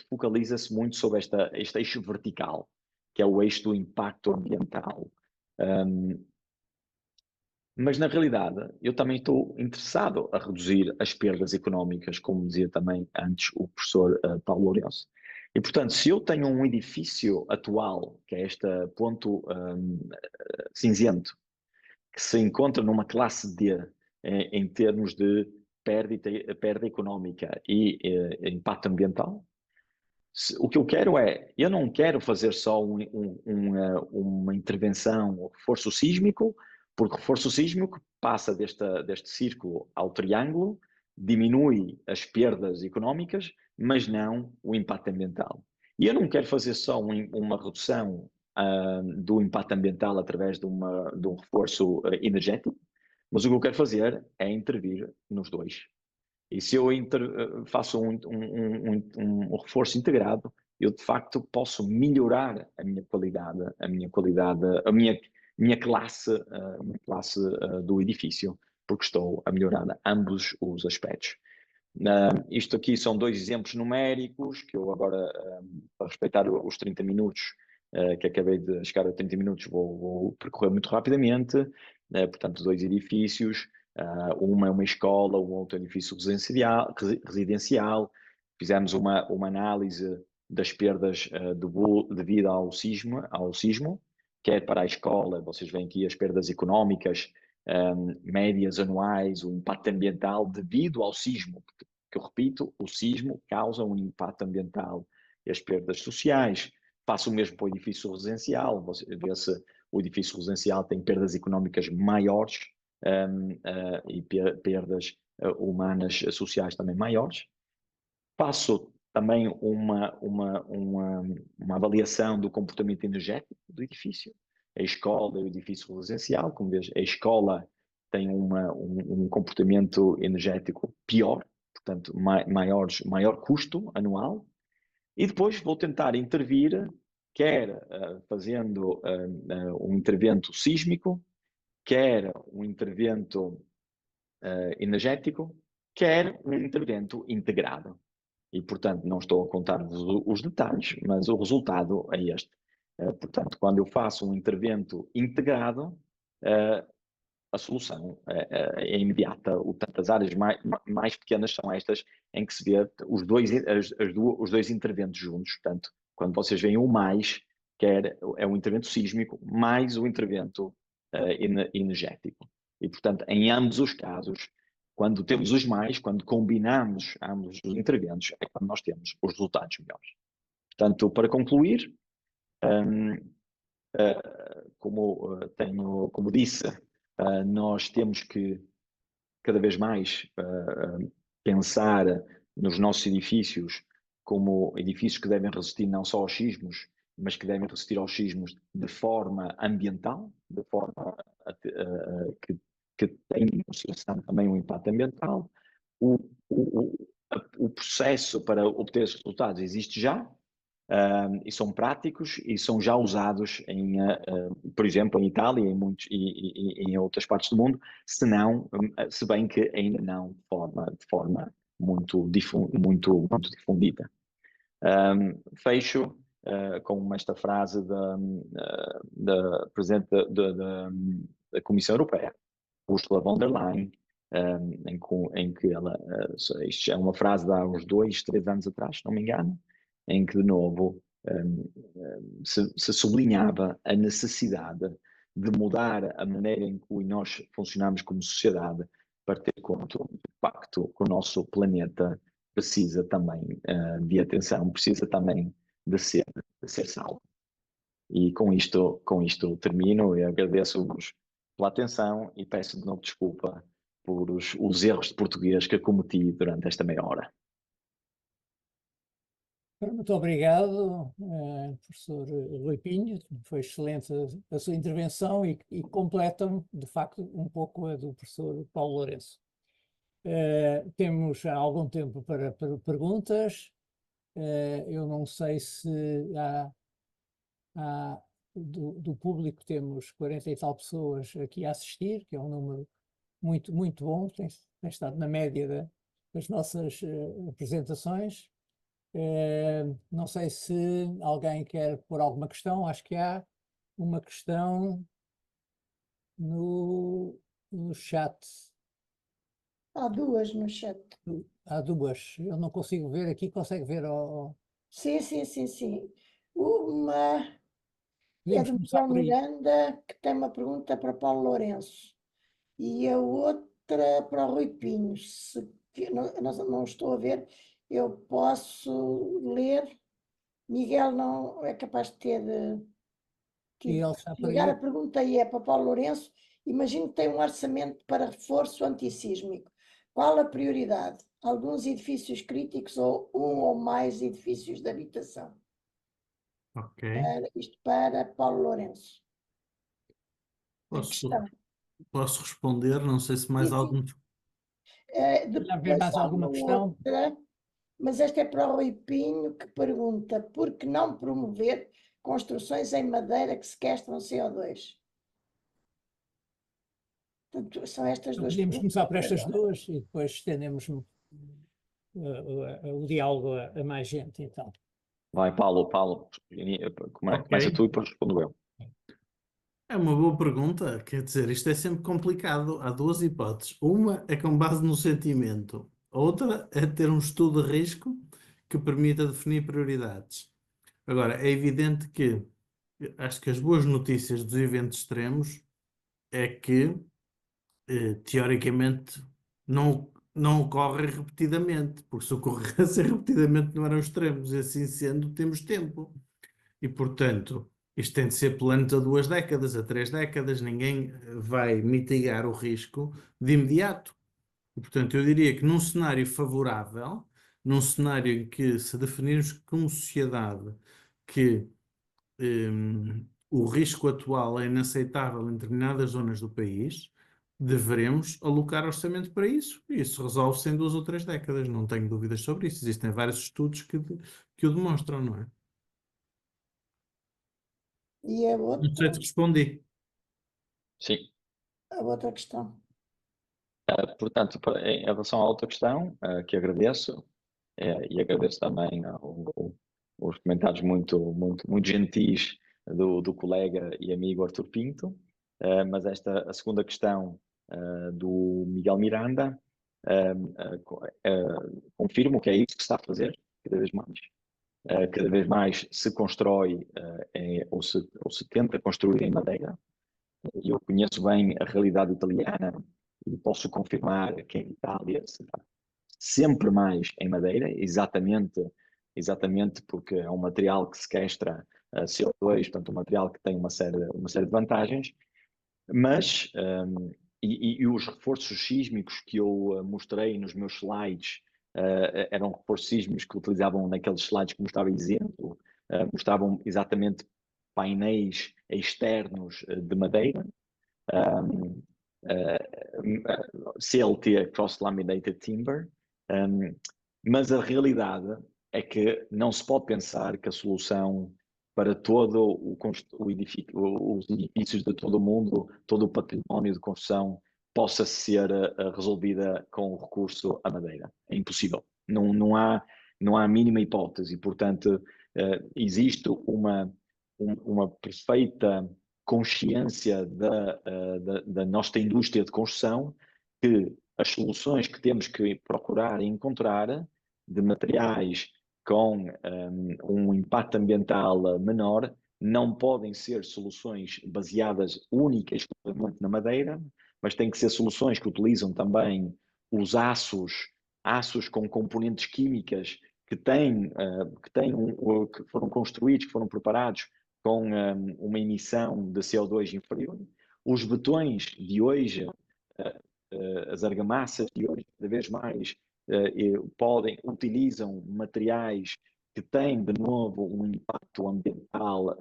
focaliza-se muito sobre este eixo vertical, que é o eixo do impacto ambiental. Mas na realidade, eu também estou interessado a reduzir as perdas económicas, como dizia também antes o professor Paulo Lourenço. E portanto, se eu tenho um edifício atual, que é este ponto cinzento, que se encontra numa classe D em termos de perda económica e impacto ambiental, o que eu quero eu não quero fazer só uma intervenção, um reforço sísmico, porque o reforço sísmico passa deste círculo ao triângulo, diminui as perdas económicas, mas não o impacto ambiental. E eu não quero fazer só uma redução do impacto ambiental através de um reforço energético, mas o que eu quero fazer é intervir nos dois. E se eu faço um reforço integrado, eu de facto posso melhorar a minha qualidade, a minha classe do edifício, porque estou a melhorar ambos os aspectos. Isto aqui são 2 exemplos numéricos, que eu agora, para respeitar os 30 minutos, que acabei de chegar a 30 minutos, vou percorrer muito rapidamente. Portanto, 2 edifícios, uma é uma escola, um outro edifício residencial. Fizemos uma análise das perdas devido ao sismo, quer para a escola, vocês veem aqui as perdas económicas, médias anuais, o impacto ambiental devido ao sismo, porque eu repito, o sismo causa um impacto ambiental e as perdas sociais. Faço o mesmo para o edifício residencial, vê-se o edifício residencial tem perdas económicas maiores e perdas humanas sociais também maiores. Faço também uma avaliação do comportamento energético do edifício. A escola e o edifício residencial, como vês, a escola tem um comportamento energético pior, portanto, maior custo anual. E depois vou tentar intervir, quer fazendo um intervento sísmico, quer um intervento energético, quer um intervento integrado. E, portanto, não estou a contar-vos os detalhes, mas o resultado é este. Portanto, quando eu faço um intervento integrado, a solução é imediata. As áreas mais pequenas são estas em que se vê os dois interventos juntos. Portanto, quando vocês veem o mais, é um intervento sísmico, mais o intervento energético. E, portanto, em ambos os casos, quando temos os mais, quando combinamos ambos os interventos, é quando nós temos os resultados melhores. Portanto, para concluir, como disse, nós temos que cada vez mais pensar nos nossos edifícios como edifícios que devem resistir não só aos sismos, mas que devem resistir aos sismos de forma ambiental, de forma que tem em consideração também o impacto ambiental. O processo para obter esses resultados existe já, e são práticos e são já usados por exemplo, em Itália e em outras partes do mundo, se bem que ainda não de forma muito difundida. Fecho com esta frase da Presidente da Comissão Europeia, Ursula von der Leyen, em que isto é uma frase de há uns 2, 3 anos atrás, se não me engano, em que de novo se sublinhava a necessidade de mudar a maneira em que nós funcionamos como sociedade para ter conta do impacto que o nosso planeta precisa também de atenção, precisa também de ser salvo. E com isto termino e agradeço-vos pela atenção e peço de novo desculpa por os erros de português que cometi durante esta meia hora. Muito obrigado, professor Rui Pinho. Foi excelente a sua intervenção e completa, de facto, um pouco a do professor Paulo Lourenço. Temos algum tempo para perguntas. Eu não sei se do público temos 40 e tal pessoas aqui a assistir, que é um número muito, muito bom, tem estado na média das nossas apresentações. Não sei se alguém quer pôr alguma questão. Acho que há uma questão no chat. Há duas no chat. Há duas. Eu não consigo ver aqui. Consegue ver? Sim, sim, sim, sim. Uma é Podemos do começar Miguel por aí. Miranda, que tem uma pergunta para Paulo Lourenço. E a outra para o Rui Pinho. Não estou a ver, eu posso ler. Miguel não é capaz de ter E tido ele que está por desligar. aí. A pergunta é para Paulo Lourenço. Imagino que tem um orçamento para reforço antissísmico. Qual a prioridade? Alguns edifícios críticos ou um ou mais edifícios de habitação? Ok. Isto para Paulo Lourenço. A Posso, questão. posso responder? Não sei se mais Sim, sim. algum. Já vê Depois mais há alguma uma questão? outra, mas esta é para o Rui Pinho, que pergunta: por que não promover construções em madeira que sequestram CO2? Portanto, são estas duas Podíamos perguntas começar por por estas agora. duas e depois estendemos o diálogo a mais gente, então. Vai, Paulo, começa Ok. tu e depois respondo eu. É uma boa pergunta. Quer dizer, isto é sempre complicado. Há duas hipóteses. Uma é com base no sentimento. A outra é ter um estudo de risco que permita definir prioridades. Agora, é evidente que acho que as boas notícias dos eventos extremos é que, teoricamente, não ocorrem repetidamente, porque se ocorressem repetidamente não eram extremos, e assim sendo, temos tempo. E, portanto, isto tem de ser plano a 2 décadas, a 3 décadas, ninguém vai mitigar o risco de imediato. E, portanto, eu diria que num cenário favorável, num cenário em que se definirmos como sociedade que o risco atual é inaceitável em determinadas zonas do país, devemos alocar orçamento para isso. E isso resolve-se em 2 ou 3 décadas, não tenho dúvidas sobre isso. Existem vários estudos que o demonstram, não é? E a Não sei outra, se respondi. Sim. a outra questão. Portanto, em relação à outra questão, que agradeço, e agradeço também os comentários muito gentis do colega e amigo Arthur Pinto, mas a segunda questão do Miguel Miranda, confirmo que é isso que se está a fazer cada vez mais. Cada vez mais se constrói ou se tenta construir em madeira. Eu conheço bem a realidade italiana e posso confirmar que em Itália se faz sempre mais em madeira, exatamente porque é um material que sequestra CO2, portanto um material que tem uma série de vantagens, mas e os reforços sísmicos que eu mostrei nos meus slides eram reforços sísmicos que utilizavam naqueles slides que mostrava exemplo, mostravam exatamente painéis externos de madeira, CLT, Cross Laminated Timber, mas a realidade é que não se pode pensar que a solução para todo os edifícios de todo o mundo, todo o património de construção, possa ser resolvida com o recurso à madeira. É impossível. Não há a mínima hipótese. E, portanto, existe uma perfeita consciência da nossa indústria de construção que as soluções que temos que procurar e encontrar de materiais com um impacto ambiental menor não podem ser soluções baseadas única e exclusivamente na madeira, mas têm que ser soluções que utilizam também os aços com componentes químicas que foram construídos, que foram preparados com uma emissão de CO2 inferior. Os betões de hoje, as argamassas de hoje, cada vez mais utilizam materiais que tem, de novo, um impacto ambiental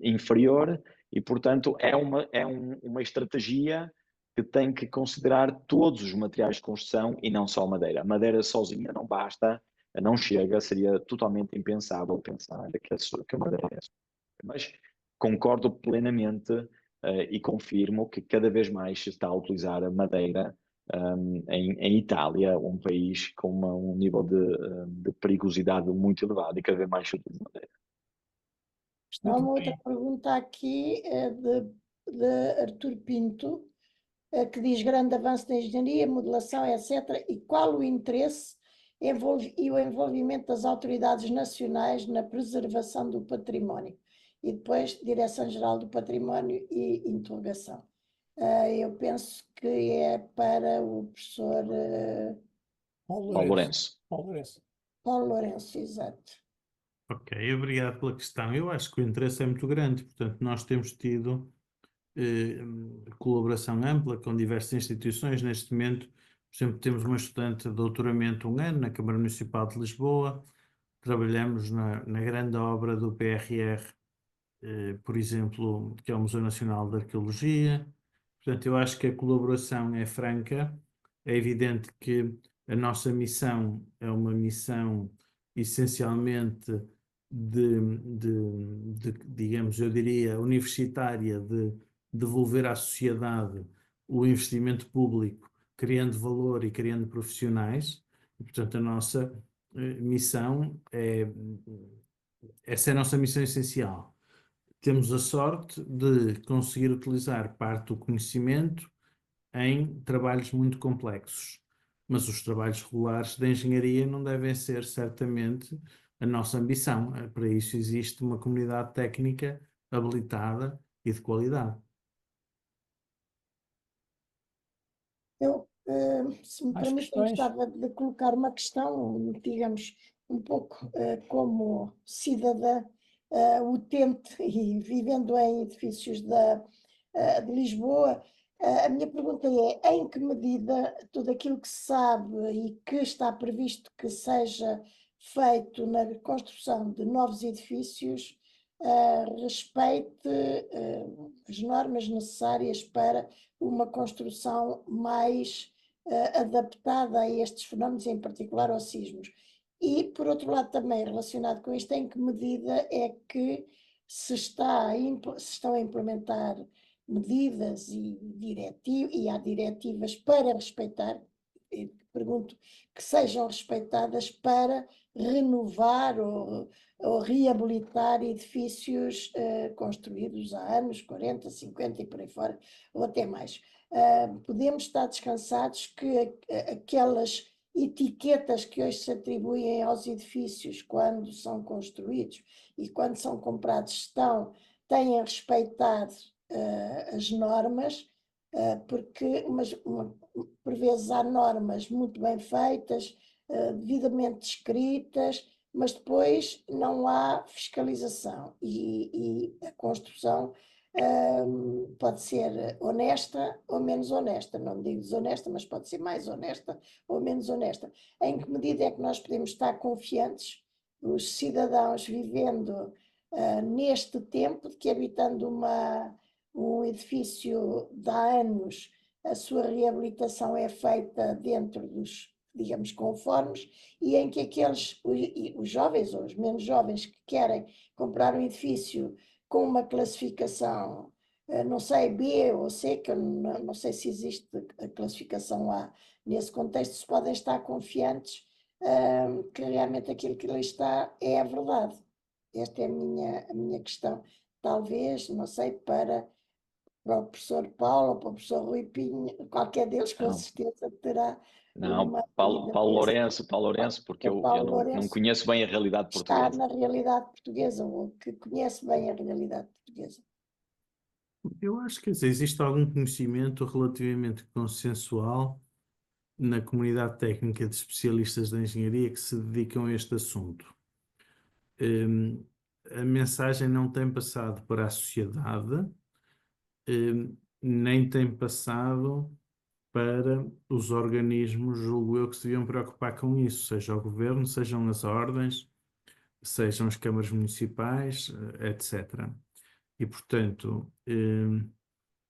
inferior e, portanto, é uma estratégia que tem que considerar todos os materiais de construção e não só a madeira. A madeira sozinha não basta, não chega, seria totalmente impensável pensar que a madeira é. Mas concordo plenamente e confirmo que cada vez mais se está a utilizar a madeira em Itália, um país com um nível de perigosidade muito elevado e cada vez mais se utiliza madeira. Há Muito uma outra bem. pergunta aqui de Artur Pinto, que diz grande avanço da engenharia, modelação, etc. E qual o interesse e o envolvimento das autoridades nacionais na preservação do património? E depois, Direção-Geral do Património e interrogação. Eu penso que é para o professor Paulo Paulo Lourenço. Lourenço. Paulo Lourenço. Paulo Lourenço, exato. Ok, obrigado pela questão. Eu acho que o interesse é muito grande, portanto, nós temos tido colaboração ampla com diversas instituições. Neste momento, por exemplo, temos uma estudante de doutoramento 1 ano na Câmara Municipal de Lisboa, trabalhamos na grande obra do PRR, por exemplo, que é o Museu Nacional de Arqueologia. Portanto, eu acho que a colaboração é franca. É evidente que a nossa missão é uma missão essencialmente digamos, eu diria, universitária, de devolver à sociedade o investimento público, criando valor e criando profissionais. E, portanto, a nossa missão essa é a nossa missão essencial. Temos a sorte de conseguir utilizar parte do conhecimento em trabalhos muito complexos, mas os trabalhos regulares da engenharia não devem ser certamente a nossa ambição. Para isso existe uma comunidade técnica habilitada e de qualidade. Eu, se me Mais permitem, questões? gostava de colocar uma questão, digamos, um pouco como cidadã utente e vivendo em edifícios de Lisboa. A minha pergunta é: em que medida tudo aquilo que se sabe e que está previsto que seja feito na construção de novos edifícios respeite as normas necessárias para uma construção mais adaptada a estes fenómenos, em particular aos sismos? E, por outro lado, também relacionado com isto, em que medida é que se estão a implementar medidas e há diretivas para respeitar, pergunto, que sejam respeitadas para renovar ou reabilitar edifícios construídos há anos, 40, 50 e por aí fora, ou até mais. Podemos estar descansados que aquelas etiquetas que hoje se atribuem aos edifícios quando são construídos e quando são comprados têm respeitado as normas, porque por vezes há normas muito bem feitas, devidamente descritas, mas depois não há fiscalização e a construção pode ser honesta ou menos honesta, não digo desonesta, mas pode ser mais honesta ou menos honesta. Em que medida é que nós podemos estar confiantes, os cidadãos vivendo neste tempo, de que habitando um edifício de há anos, a sua reabilitação é feita dentro dos, digamos, conformes, e em que os jovens ou os menos jovens que querem comprar um edifício com uma classificação, não sei, B ou C, que eu não sei se existe a classificação A nesse contexto, se podem estar confiantes que realmente aquilo que ali está é a verdade. Esta é a minha questão. Talvez, não sei, para o professor Paulo ou para o professor Rui Pinho, qualquer deles com Não. certeza terá Não, uma Paulo medida Lourenço, porque O eu Paulo não Lourenço conheço bem a realidade está portuguesa. na realidade portuguesa, ou que conhece bem a realidade portuguesa. Eu acho que existe algum conhecimento relativamente consensual na comunidade técnica de especialistas da engenharia que se dedicam a este assunto. A mensagem não tem passado para a sociedade, nem tem passado para os organismos, julgo eu, que se deviam preocupar com isso, seja o governo, sejam as ordens, sejam as câmaras municipais, etc. E, portanto,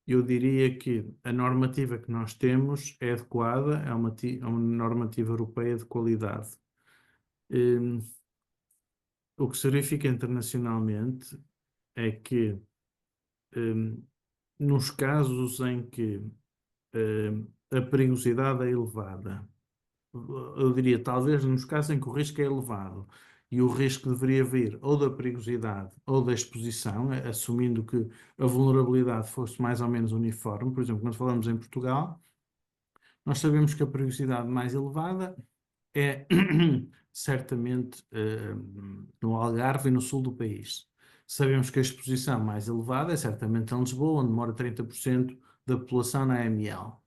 eu diria que a normativa que nós temos é adequada, é uma normativa europeia de qualidade. O que se verifica internacionalmente é que, nos casos em que a perigosidade é elevada, eu diria, talvez nos casos em que o risco é elevado e o risco deveria vir ou da perigosidade ou da exposição, assumindo que a vulnerabilidade fosse mais ou menos uniforme. Por exemplo, quando falamos em Portugal, nós sabemos que a perigosidade mais elevada é certamente no Algarve e no sul do país. Sabemos que a exposição mais elevada é certamente em Lisboa, onde mora 30% da população na AML.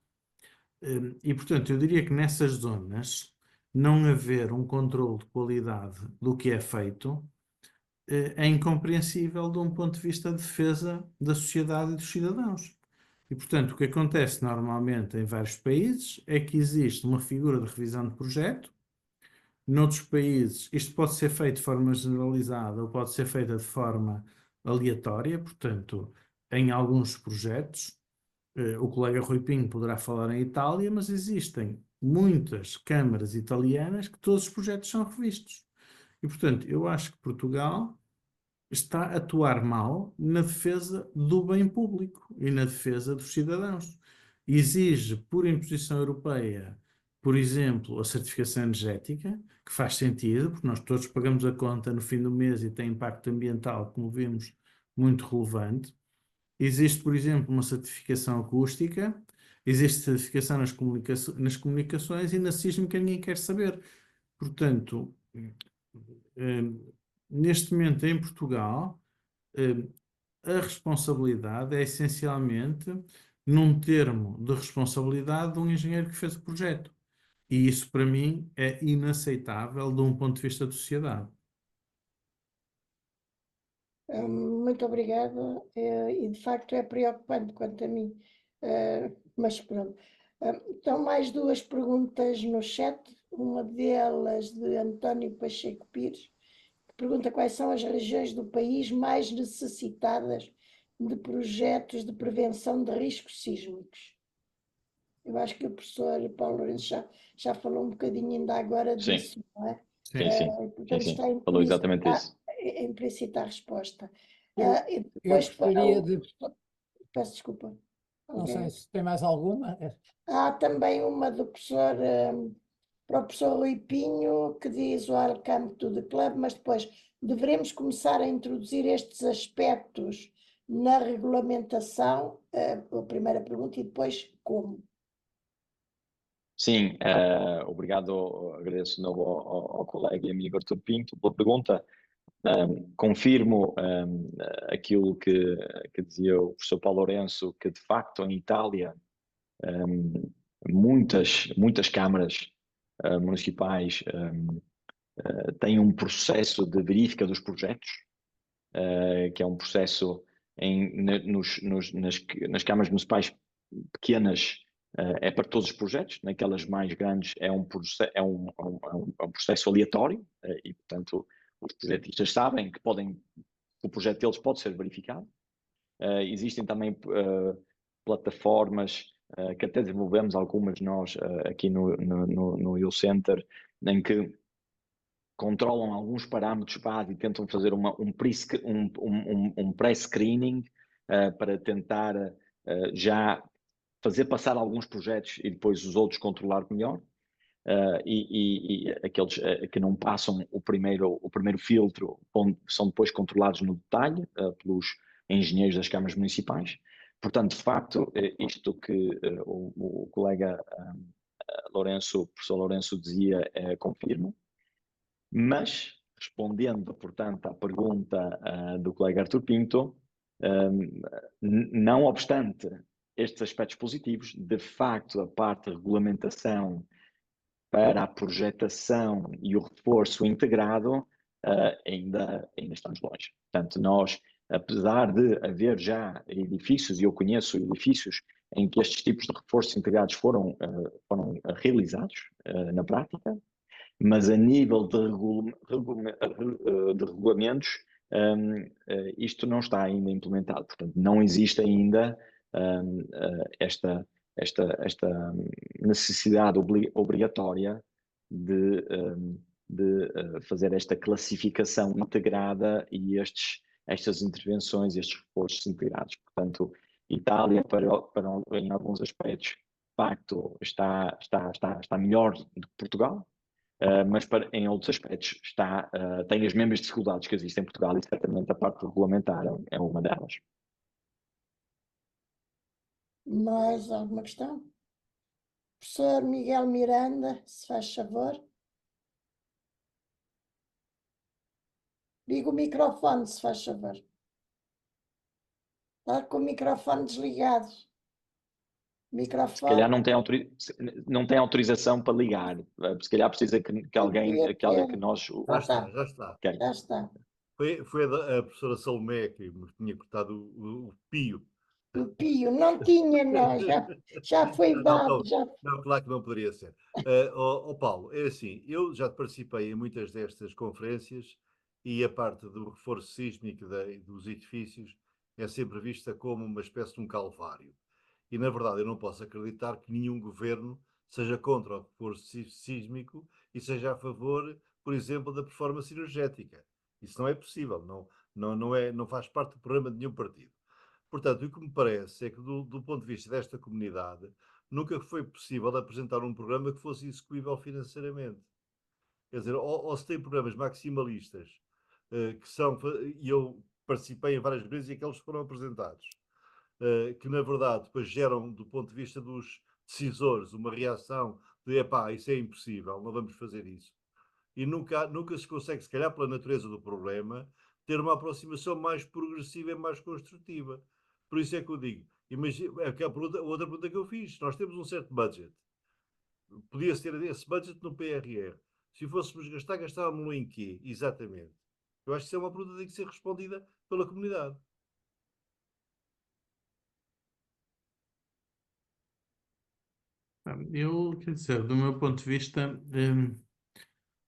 E, portanto, eu diria que nessas zonas, não haver um controle de qualidade do que é feito é incompreensível de um ponto de vista de defesa da sociedade e dos cidadãos. E, portanto, o que acontece normalmente em vários países é que existe uma figura de revisão de projeto. Noutros países, isto pode ser feito de forma generalizada ou pode ser feita de forma aleatória, portanto, em alguns projetos. O colega Rui Pinho poderá falar em Itália, mas existem muitas câmaras italianas que todos os projetos são revistos. E, portanto, eu acho que Portugal está a atuar mal na defesa do bem público e na defesa dos cidadãos. Exige, por imposição europeia, por exemplo, a certificação energética, que faz sentido, porque nós todos pagamos a conta no fim do mês e tem impacto ambiental, como vimos, muito relevante. Existe, por exemplo, uma certificação acústica, existe certificação nas comunicações e na sísmica ninguém quer saber. Portanto, neste momento em Portugal, a responsabilidade é essencialmente num termo de responsabilidade de um engenheiro que fez o projeto. E isso, para mim, é inaceitável de um ponto de vista de sociedade. Muito obrigada, e de facto é preocupante quanto a mim, mas pronto. Então, mais duas perguntas no chat, uma delas de António Pacheco Pires, que pergunta quais são as regiões do país mais necessitadas de projetos de prevenção de riscos sísmicos. Eu acho que o professor Paulo Lourenço já falou um bocadinho ainda agora Sim. disso, não é? Sim, sim. Portanto, Sim. está Falou exatamente isso. implícita a resposta. Eu E depois gostaria de... Peço desculpa. Não sei se tem mais alguma. Há também uma do professor, para o professor Rui Pinho, que diz Welcome to the Club, mas depois devemos começar a introduzir estes aspectos na regulamentação, a primeira pergunta, e depois como? Sim, obrigado, agradeço de novo ao colega e amigo Artur Pinto pela pergunta. Confirmo aquilo que dizia o professor Paulo Lourenço, que de facto em Itália muitas câmaras municipais têm um processo de verifica dos projetos, que é um processo nas câmaras municipais pequenas, é para todos os projetos, naquelas mais grandes é um processo aleatório, e portanto os projetistas sabem que o projeto deles pode ser verificado. Existem também plataformas que até desenvolvemos algumas nós aqui no YouCenter, em que controlam alguns parâmetros base e tentam fazer um pré-screening para tentar já fazer passar alguns projetos e depois os outros controlar melhor. E aqueles que não passam o primeiro filtro são depois controlados no detalhe pelos engenheiros das câmaras municipais. Portanto, de facto, isto que o colega professor Lourenço dizia, confirmo. Mas, respondendo, portanto, à pergunta do colega Artur Pinto, não obstante estes aspectos positivos, de facto, a parte de regulamentação para a projetação e o reforço integrado, ainda estamos longe. Portanto, nós, apesar de haver já edifícios, e eu conheço edifícios em que estes tipos de reforços integrados foram realizados na prática, mas a nível de, de regulamentos, isto não está ainda implementado. Portanto, não existe ainda esta necessidade obrigatória de fazer esta classificação integrada e estas intervenções, estes reforços integrados. Portanto, Itália, em alguns aspectos, de facto, está melhor do que Portugal, mas em outros aspectos tem as mesmas dificuldades que existem em Portugal e certamente a parte regulamentar é uma delas. Mais alguma questão? Professor Miguel Miranda, se faz favor. Liga o microfone, se faz favor. Está com o microfone desligado. Se calhar Microfone. não tem autorização para ligar. Se calhar precisa que alguém, que nós... Já está, já está. Okay. Já está. Foi a professora Salomé que me tinha cortado o pio. O pio, não tinha, não. Já foi dado. Não, claro que não poderia ser. Paulo, é assim, eu já participei em muitas destas conferências e a parte do reforço sísmico dos edifícios é sempre vista como uma espécie de um calvário. E, na verdade, eu não posso acreditar que nenhum governo seja contra o reforço sísmico e seja a favor, por exemplo, da performance energética. Isso não é possível, não faz parte do programa de nenhum partido. Portanto, o que me parece é que, do ponto de vista desta comunidade, nunca foi possível apresentar um programa que fosse execuível financeiramente. Quer dizer, ou se tem programas maximalistas, e eu participei em várias vezes e aqueles que foram apresentados, que na verdade depois geram, do ponto de vista dos decisores, uma reação de epá, isso é impossível, não vamos fazer isso. E nunca se consegue, se calhar pela natureza do problema, ter uma aproximação mais progressiva e mais construtiva. Por isso é que eu digo, imagina, outra pergunta que eu fiz, nós temos um certo budget. Podia-se ter esse budget no PRR. Se fôssemos gastar, gastávamos-lo em quê? Exatamente. Eu acho que isso é uma pergunta que tem que ser respondida pela comunidade. Eu, quer dizer, do meu ponto de vista,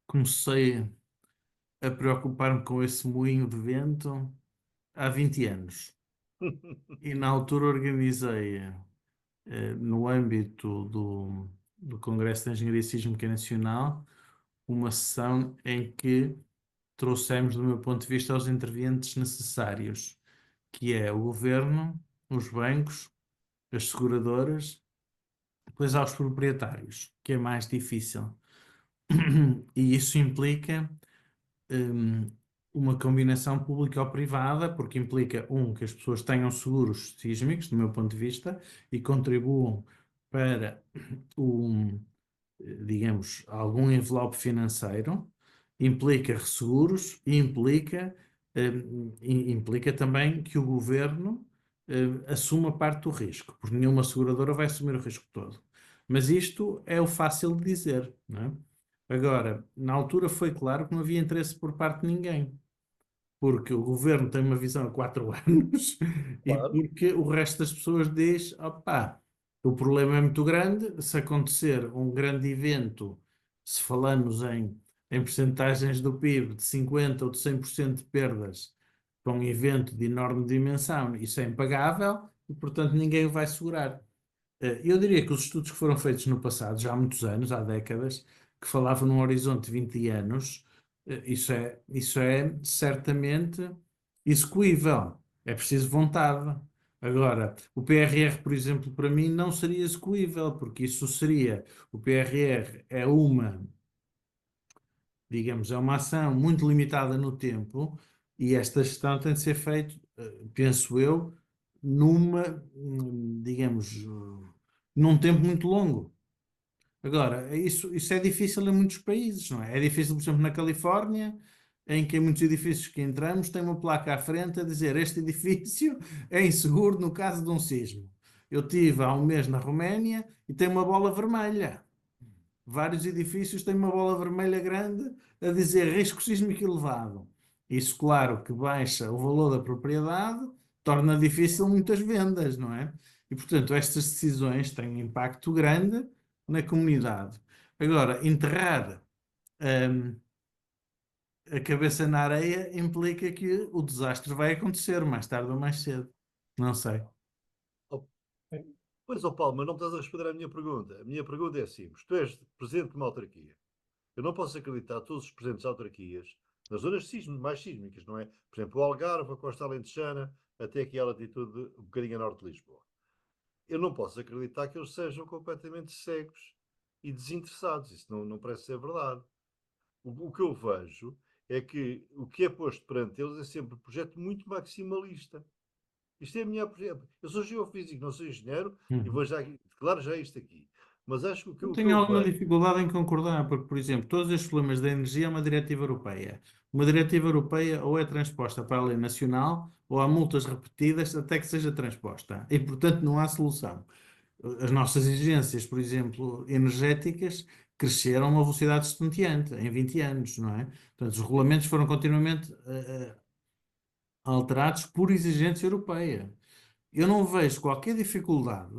comecei a preocupar-me com esse moinho de vento há 20 anos. E na altura organizei, no âmbito do Congresso de Engenharia Sísmica Nacional, uma sessão em que trouxemos, do meu ponto de vista, os intervenientes necessários, que é o governo, os bancos, as seguradoras, depois há os proprietários, que é mais difícil. E isso implica uma combinação público-privada, porque implica, que as pessoas tenham seguros sísmicos, do meu ponto de vista, e contribuam para digamos, algum envelope financeiro, implica resseguros e implica também que o governo assuma parte do risco, porque nenhuma seguradora vai assumir o risco todo. Mas isto é o fácil de dizer, não é? Agora, na altura foi claro que não havia interesse por parte de ninguém, porque o governo tem uma visão a 4 anos Claro. e porque o resto das pessoas diz, opá, o problema é muito grande, se acontecer um grande evento, se falamos em percentagens do PIB de 50% ou de 100% de perdas para um evento de enorme dimensão, isso é impagável e, portanto, ninguém o vai segurar. Eu diria que os estudos que foram feitos no passado, já há muitos anos, há décadas, que falavam num horizonte de 20 anos, isso é certamente execuível. É preciso vontade. Agora, o PRR, por exemplo, para mim não seria execuível, porque o PRR é digamos, é uma ação muito limitada no tempo e esta gestão tem de ser feita, penso eu, digamos, num tempo muito longo. Agora, isso é difícil em muitos países, não é? É difícil, por exemplo, na Califórnia, em que em muitos edifícios que entramos tem uma placa à frente a dizer este edifício é inseguro no caso de um sismo. Eu estive há um mês na Roménia e tem uma bola vermelha. Vários edifícios têm uma bola vermelha grande a dizer risco sísmico elevado. Isso, claro, que baixa o valor da propriedade, torna difícil muitas vendas, não é? E, portanto, estas decisões têm um impacto grande na comunidade. Agora, enterrar a cabeça na areia implica que o desastre vai acontecer mais tarde ou mais cedo. Não sei. Pois, ó Paulo, mas não me estás a responder à minha pergunta. A minha pergunta é simples. Tu és presidente de uma autarquia. Eu não posso acreditar todos os presidentes de autarquias nas zonas mais sísmicas, não é? Por exemplo, o Algarve, a Costa Alentejana, até aqui a latitude um bocadinho a norte de Lisboa. Eu não posso acreditar que eles sejam completamente cegos e desinteressados. Isso não parece ser verdade. O que eu vejo é que o que é posto perante eles é sempre um projeto muito maximalista. Isto é a minha. Eu sou geofísico, não sou engenheiro, e vou já declarar já isto aqui. Mas acho que Eu o que tenho eu alguma vejo. dificuldade em concordar, porque, por exemplo, todos estes problemas da energia é uma diretiva europeia. Uma diretiva europeia ou é transposta para a lei nacional ou há multas repetidas até que seja transposta. E, portanto, não há solução. As nossas exigências, por exemplo, energéticas, cresceram a uma velocidade estonteante em 20 anos, não é? Portanto, os regulamentos foram continuamente alterados por exigência europeia. Eu não vejo qualquer dificuldade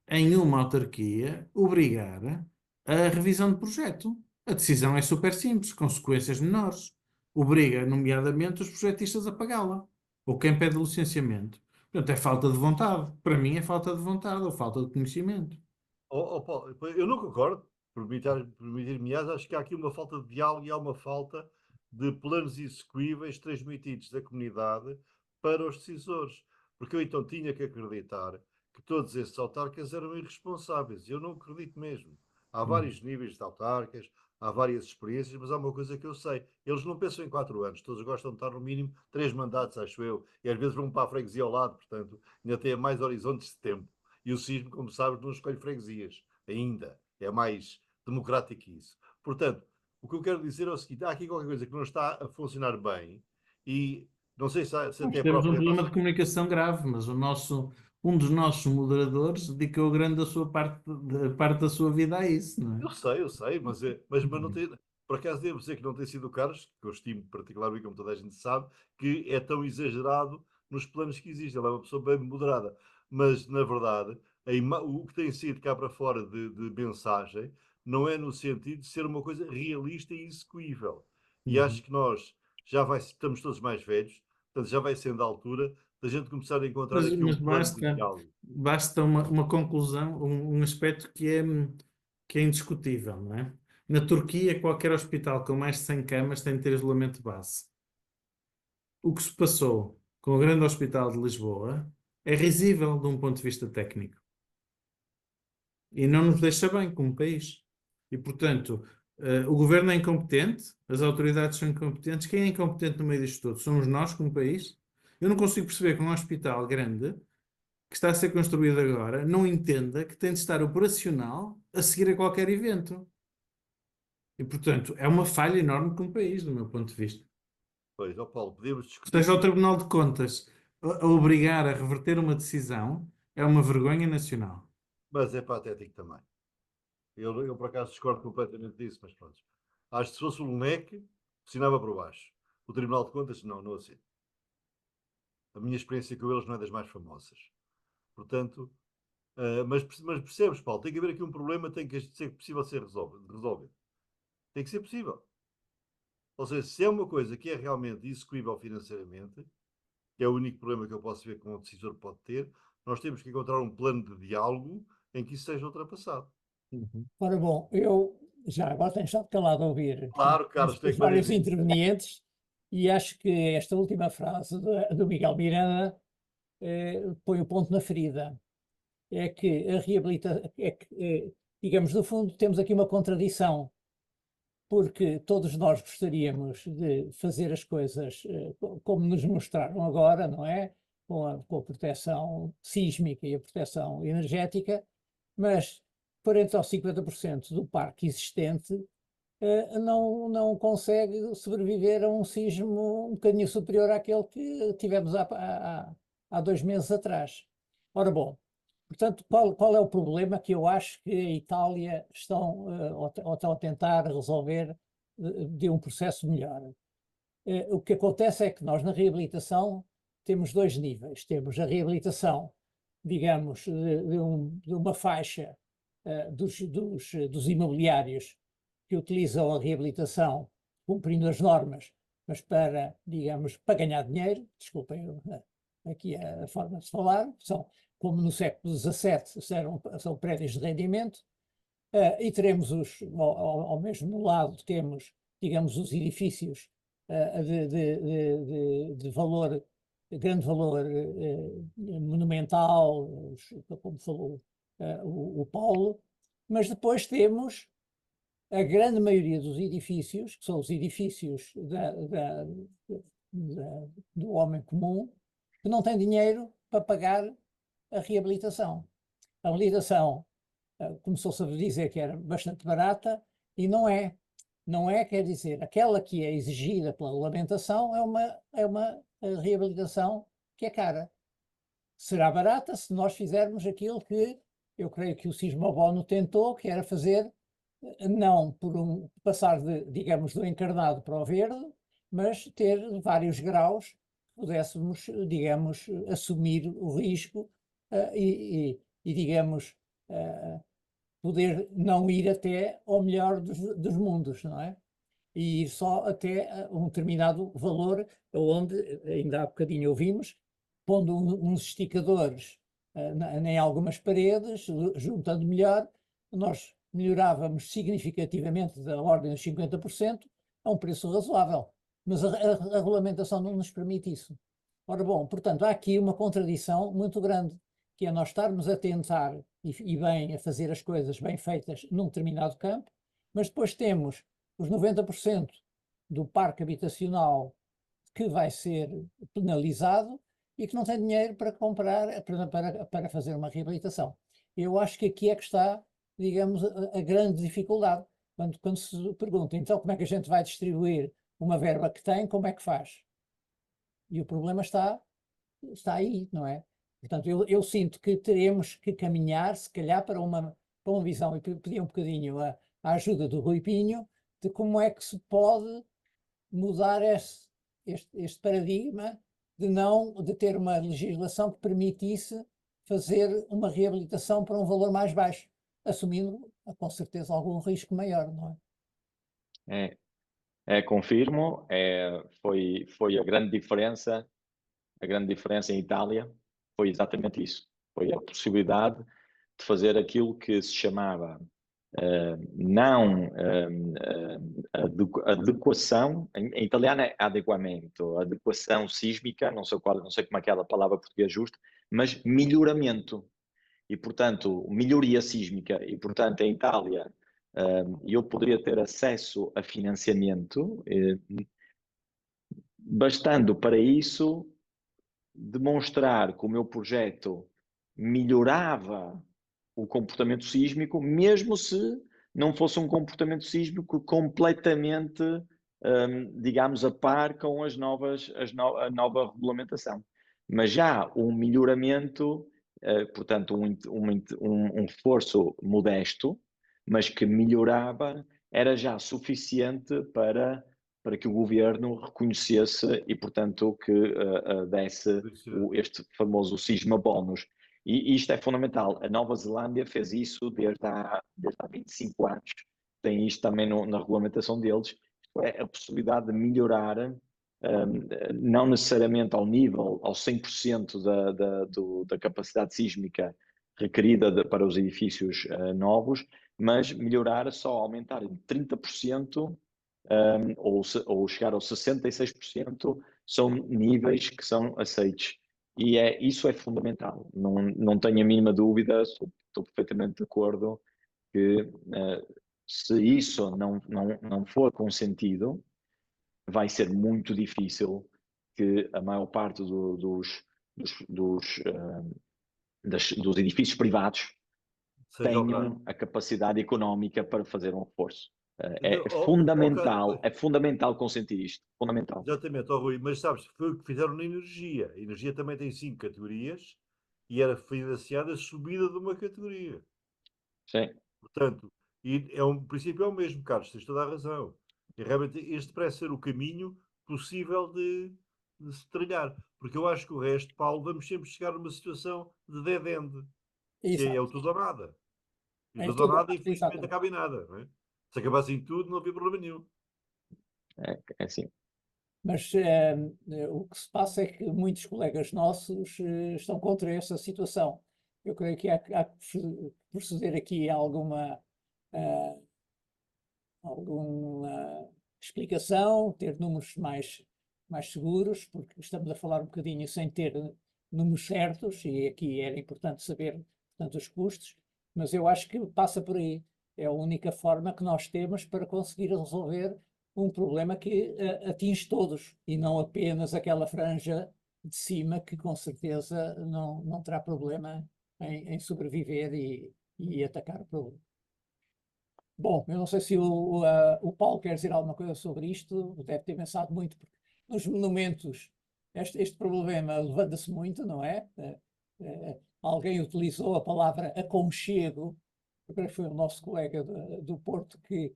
em uma autarquia obrigar a revisão de projeto. A decisão é super simples, consequências menores. Obriga, nomeadamente, os projetistas a pagá-la. Ou quem pede licenciamento. Portanto, é falta de vontade. Para mim é falta de vontade ou falta de conhecimento. Paulo, eu não concordo. Permitir-me-ás, acho que há aqui uma falta de diálogo e há uma falta de planos execuíveis transmitidos da comunidade para os decisores. Porque eu então tinha que acreditar que todos esses autarcas eram irresponsáveis. Eu não acredito mesmo. Há vários níveis de autarcas, há várias experiências, mas há uma coisa que eu sei. Eles não pensam em 4 anos, todos gostam de estar no mínimo 3 mandatos, acho eu. E às vezes vão para a freguesia ao lado, portanto, ainda têm mais horizontes de tempo. E o sismo, como sabes, não escolhe freguesias. Ainda. É mais democrático que isso. Portanto, o que eu quero dizer é o seguinte: há aqui qualquer coisa que não está a funcionar bem e não sei se Nós até a temos um própria problema nossa. de comunicação grave, mas um dos nossos moderadores dedicou grande da sua parte da sua vida a isso, não é? Eu sei, mas não tem. Por acaso devo dizer que não tem sido o Carlos, que eu estimo particularmente, como toda a gente sabe, que é tão exagerado nos planos que existem. Ele é uma pessoa bem moderada. Mas, na verdade, o que tem sido cá para fora de mensagem não é no sentido de ser uma coisa realista e execuível. E acho que nós estamos todos mais velhos, portanto já vai sendo a altura da gente começar a encontrar aqui Mas um plano de basta, diálogo. basta uma conclusão, um aspecto que é indiscutível, não é? Na Turquia, qualquer hospital com mais de 100 camas tem de ter isolamento de base. O que se passou com o grande hospital de Lisboa é risível de um ponto de vista técnico. E não nos deixa bem como país. E, portanto, o governo é incompetente, as autoridades são incompetentes. Quem é incompetente no meio disto tudo? Somos nós como país? Eu não consigo perceber que um hospital grande, que está a ser construído agora, não entenda que tem de estar operacional a seguir a qualquer evento. E, portanto, é uma falha enorme como país, do meu ponto de vista. Pois, ó Paulo, podemos Seja discutir. o Tribunal de Contas a obrigar a reverter uma decisão, é uma vergonha nacional. Mas é patético também. Eu por acaso discordo completamente disso, mas pronto. Acho que se fosse um leque, assinava por baixo. O Tribunal de Contas, não assino. A minha experiência com eles não é das mais famosas. Portanto, mas percebes, Paulo, tem que haver aqui um problema, tem que ser possível ser resolvido. Tem que ser possível. Ou seja, se é uma coisa que é realmente execuível financeiramente, que é o único problema que eu posso ver que um decisor pode ter, nós temos que encontrar um plano de diálogo em que isso seja ultrapassado. Ora bom, eu já agora tenho estado calado a ouvir Claro, Carlos, tem os que fazer vários isso. intervenientes e acho que esta última frase do Miguel Miranda põe o ponto na ferida. É que a reabilitação, digamos, no fundo, temos aqui uma contradição, porque todos nós gostaríamos de fazer as coisas como nos mostraram agora, não é? Com a proteção sísmica e a proteção energética, mas 40 ou 50% do parque existente não consegue sobreviver a um sismo um bocadinho superior àquele que tivemos há 2 meses atrás. Ora bom, portanto, qual é o problema que eu acho que a Itália estão a tentar resolver de um processo melhor? O que acontece é que nós na reabilitação temos 2 níveis. Temos a reabilitação, digamos, de uma faixa dos imobiliários que utilizam a reabilitação cumprindo as normas, mas para, digamos, para ganhar dinheiro, desculpem aqui a forma de falar, são, como no século XVII, são prédios de rendimento, e teremos ao mesmo lado, temos, digamos, os edifícios de valor, de grande valor monumental, como falou o Paulo, mas depois temos a grande maioria dos edifícios, que são os edifícios do homem comum, que não tem dinheiro para pagar a reabilitação. A reabilitação começou-se a dizer que era bastante barata e não é. Não é, quer dizer, aquela que é exigida pela regulamentação é uma reabilitação que é cara. Será barata se nós fizermos aquilo que eu creio que o Sismo Bono tentou, que era fazer, não por passar digamos, do encarnado para o verde, mas ter vários graus que pudéssemos, digamos, assumir o risco digamos, poder não ir até ao melhor dos mundos, não é? E ir só até um determinado valor, onde, ainda há bocadinho ouvimos, pondo uns esticadores em algumas paredes, juntando melhor, nós melhorávamos significativamente da ordem dos 50% a um preço razoável. Mas a regulamentação não nos permite isso. Ora bom, portanto, há aqui uma contradição muito grande, que é nós estarmos a tentar, e bem, a fazer as coisas bem feitas num determinado campo, mas depois temos os 90% do parque habitacional que vai ser penalizado e que não tem dinheiro para comprar, para fazer uma reabilitação. Eu acho que aqui é que está, digamos, a grande dificuldade. Quando se pergunta, então, como é que a gente vai distribuir uma verba que tem, como é que faz? E o problema está aí, não é? Portanto, eu sinto que teremos que caminhar, se calhar, para uma visão, e pedir um bocadinho a ajuda do Rui Pinho, de como é que se pode mudar este paradigma de ter uma legislação que permitisse fazer uma reabilitação para um valor mais baixo, assumindo, com certeza, algum risco maior, não é? Confirmo, foi a grande diferença em Itália foi exatamente isso, foi a possibilidade de fazer aquilo que se chamava não adequação, em italiano é adequamento, adequação sísmica, não sei como é que é a palavra portuguesa justa, mas melhoramento. E, portanto, melhoria sísmica. E, portanto, em Itália, eu poderia ter acesso a financiamento, bastando para isso demonstrar que o meu projeto melhorava o comportamento sísmico, mesmo se não fosse um comportamento sísmico completamente, digamos, a par com a nova regulamentação. Mas já um melhoramento, portanto, um reforço modesto, mas que melhorava, era já suficiente para que o governo reconhecesse e, portanto, que desse este famoso Sisma Bónus. E isto é fundamental. A Nova Zelândia fez isso desde há 25 anos. Tem isto também na regulamentação deles. Isto é a possibilidade de melhorar, não necessariamente ao nível, ao 100% da capacidade sísmica requerida para os edifícios novos, mas melhorar só, aumentar em 30%, ou chegar aos 66%, são níveis que são aceitos. E isso é fundamental. Não tenho a mínima dúvida, estou perfeitamente de acordo que se isso não for consentido, vai ser muito difícil que a maior parte dos edifícios privados tenham a capacidade económica para fazer um reforço. É fundamental consentir isto. Fundamental. Exatamente, Rui, mas sabes, foi o que fizeram na energia. A energia também tem 5 categorias e era financiada a subida de uma categoria. Sim. Portanto, o princípio é o mesmo, Carlos, tens toda a razão. E realmente este parece ser o caminho possível de se trilhar. Porque eu acho que o resto, Paulo, vamos sempre chegar numa situação de dead end. Que é o tudo ou nada. E o tudo ou nada, infelizmente, acaba em nada. Não é? Se acabassem tudo, não havia problema nenhum. É assim. Mas o que se passa é que muitos colegas nossos estão contra essa situação. Eu creio que há que proceder aqui a alguma explicação, ter números mais seguros, porque estamos a falar um bocadinho sem ter números certos, e aqui era importante saber, portanto, os custos, mas eu acho que passa por aí. É a única forma que nós temos para conseguir resolver um problema que atinge todos, e não apenas aquela franja de cima que com certeza não terá problema em sobreviver e atacar o problema. Bom, eu não sei se o Paulo quer dizer alguma coisa sobre isto, deve ter pensado muito, porque nos monumentos este problema levanta-se muito, não é? Alguém utilizou a palavra aconchego, eu creio que foi o nosso colega do Porto que,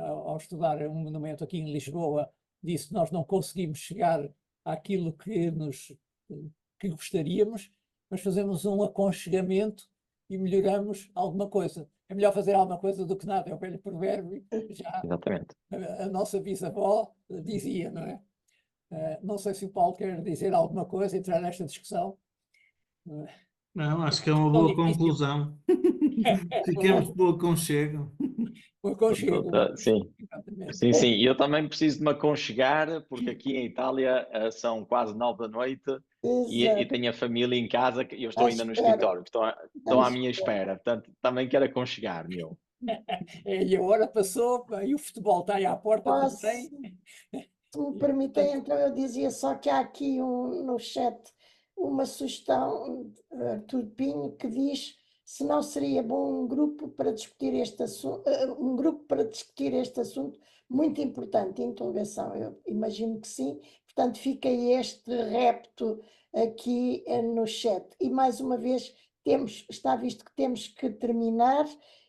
ao estudar um monumento aqui em Lisboa, disse que nós não conseguimos chegar àquilo que gostaríamos, mas fazemos um aconchegamento e melhoramos alguma coisa. É melhor fazer alguma coisa do que nada, é o velho provérbio, já Exatamente. a nossa bisavó dizia, não é? Não sei se o Paulo quer dizer alguma coisa, entrar nesta discussão. Não, acho que é uma Tão boa difícil. conclusão. Ficamos pelo aconchego. O aconchego. Sim. Exatamente. Sim, sim. E eu também preciso de me aconchegar, porque aqui em Itália são quase 9 da noite e Exato. tenho a família em casa e eu estou À ainda no espera. escritório, estão à minha espera. Portanto, também quero aconchegar, meu. E a hora passou, e o futebol está aí à porta Posso, também. se me permitem, então eu dizia só que há aqui no chat uma sugestão, Artur Pinho, que diz se não seria bom um grupo para discutir este assunto, muito importante, interrogação. Eu imagino que sim, portanto fica este repto aqui no chat. E mais uma vez, está visto que temos que terminar.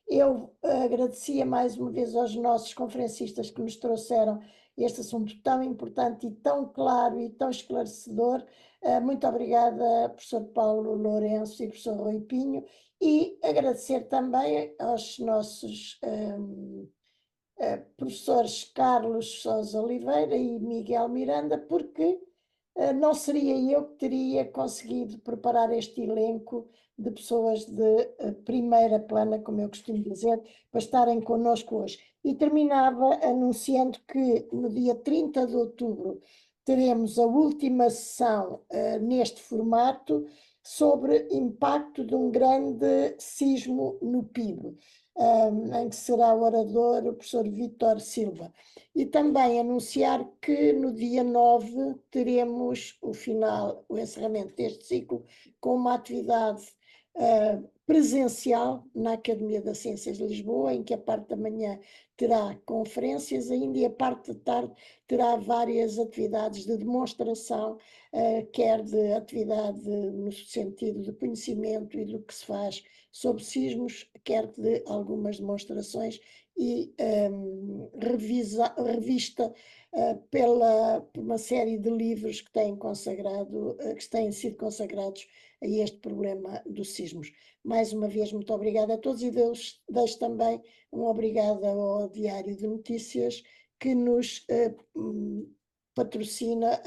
Eu agradecia mais uma vez aos nossos conferencistas que nos trouxeram este assunto tão importante e tão claro e tão esclarecedor. Muito obrigada, professor Paulo Lourenço e professor Rui Pinho, e agradecer também aos nossos professores Carlos Sousa Oliveira e Miguel Miranda, porque não seria eu que teria conseguido preparar este elenco de pessoas de primeira plana, como eu costumo dizer, para estarem connosco hoje. E terminava anunciando que no dia 30 de outubro teremos a última sessão neste formato sobre impacto de um grande sismo no PIB, em que será o orador o professor Vítor Silva. E também anunciar que no dia 9 teremos o encerramento deste ciclo com uma atividade presencial na Academia das Ciências de Lisboa, em que a parte da manhã terá conferências ainda e a parte da tarde terá várias atividades de demonstração, quer de atividade no sentido de conhecimento e do que se faz sobre sismos, quer de algumas demonstrações e revista por uma série de livros que têm sido consagrados a este problema dos sismos. Mais uma vez, muito obrigada a todos e deixo também um obrigado ao Diário de Notícias que nos patrocina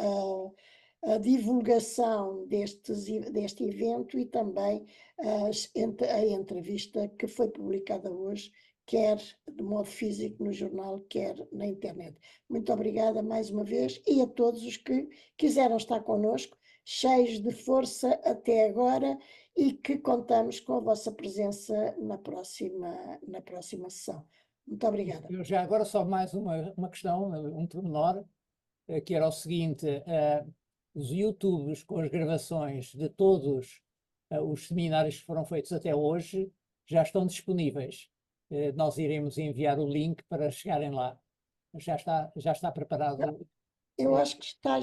a divulgação deste evento e também a entrevista que foi publicada hoje, quer de modo físico no jornal, quer na internet. Muito obrigada mais uma vez e a todos os que quiseram estar connosco, cheios de força até agora e que contamos com a vossa presença na próxima sessão. Muito obrigada. Eu já agora só mais uma questão, um pormenor, que era o seguinte, os YouTubes com as gravações de todos os seminários que foram feitos até hoje já estão disponíveis. Nós iremos enviar o link para chegarem lá. Já está preparado. Eu acho que está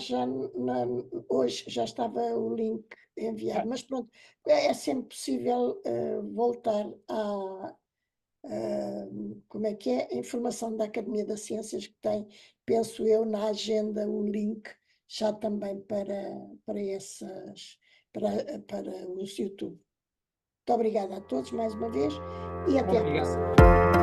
hoje já estava o link enviado, mas pronto, é sempre possível voltar como é que é? A informação da Academia das Ciências que tem, penso eu, na agenda o link já também para os YouTube. Muito obrigada a todos mais uma vez e até à próxima.